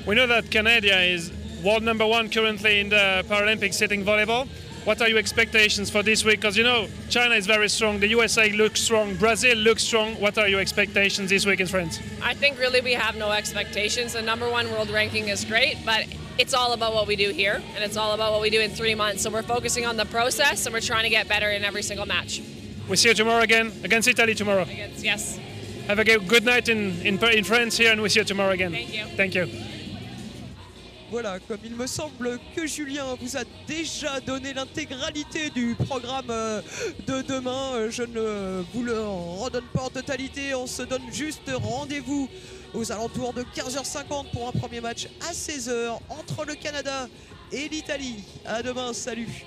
We know that Canada is world #1 currently in the Paralympics sitting volleyball. What are your expectations for this week? Because you know, China is very strong, the USA looks strong, Brazil looks strong. What are your expectations this week in France? I think really we have no expectations. The #1 world ranking is great, but it's all about what we do here, and it's all about what we do in 3 months. So we're focusing on the process, and we're trying to get better in every single match. We see you tomorrow again, against Italy tomorrow. Yes. Have a good night in France here, and we see you tomorrow again. Thank you. Thank you. Voilà, comme il me semble que Julien vous a déjà donné l'intégralité du programme de demain, je ne vous le redonne pas en totalité, on se donne juste rendez-vous aux alentours de 15h50 pour un premier match à 16 h entre le Canada et l'Italie. À demain, salut.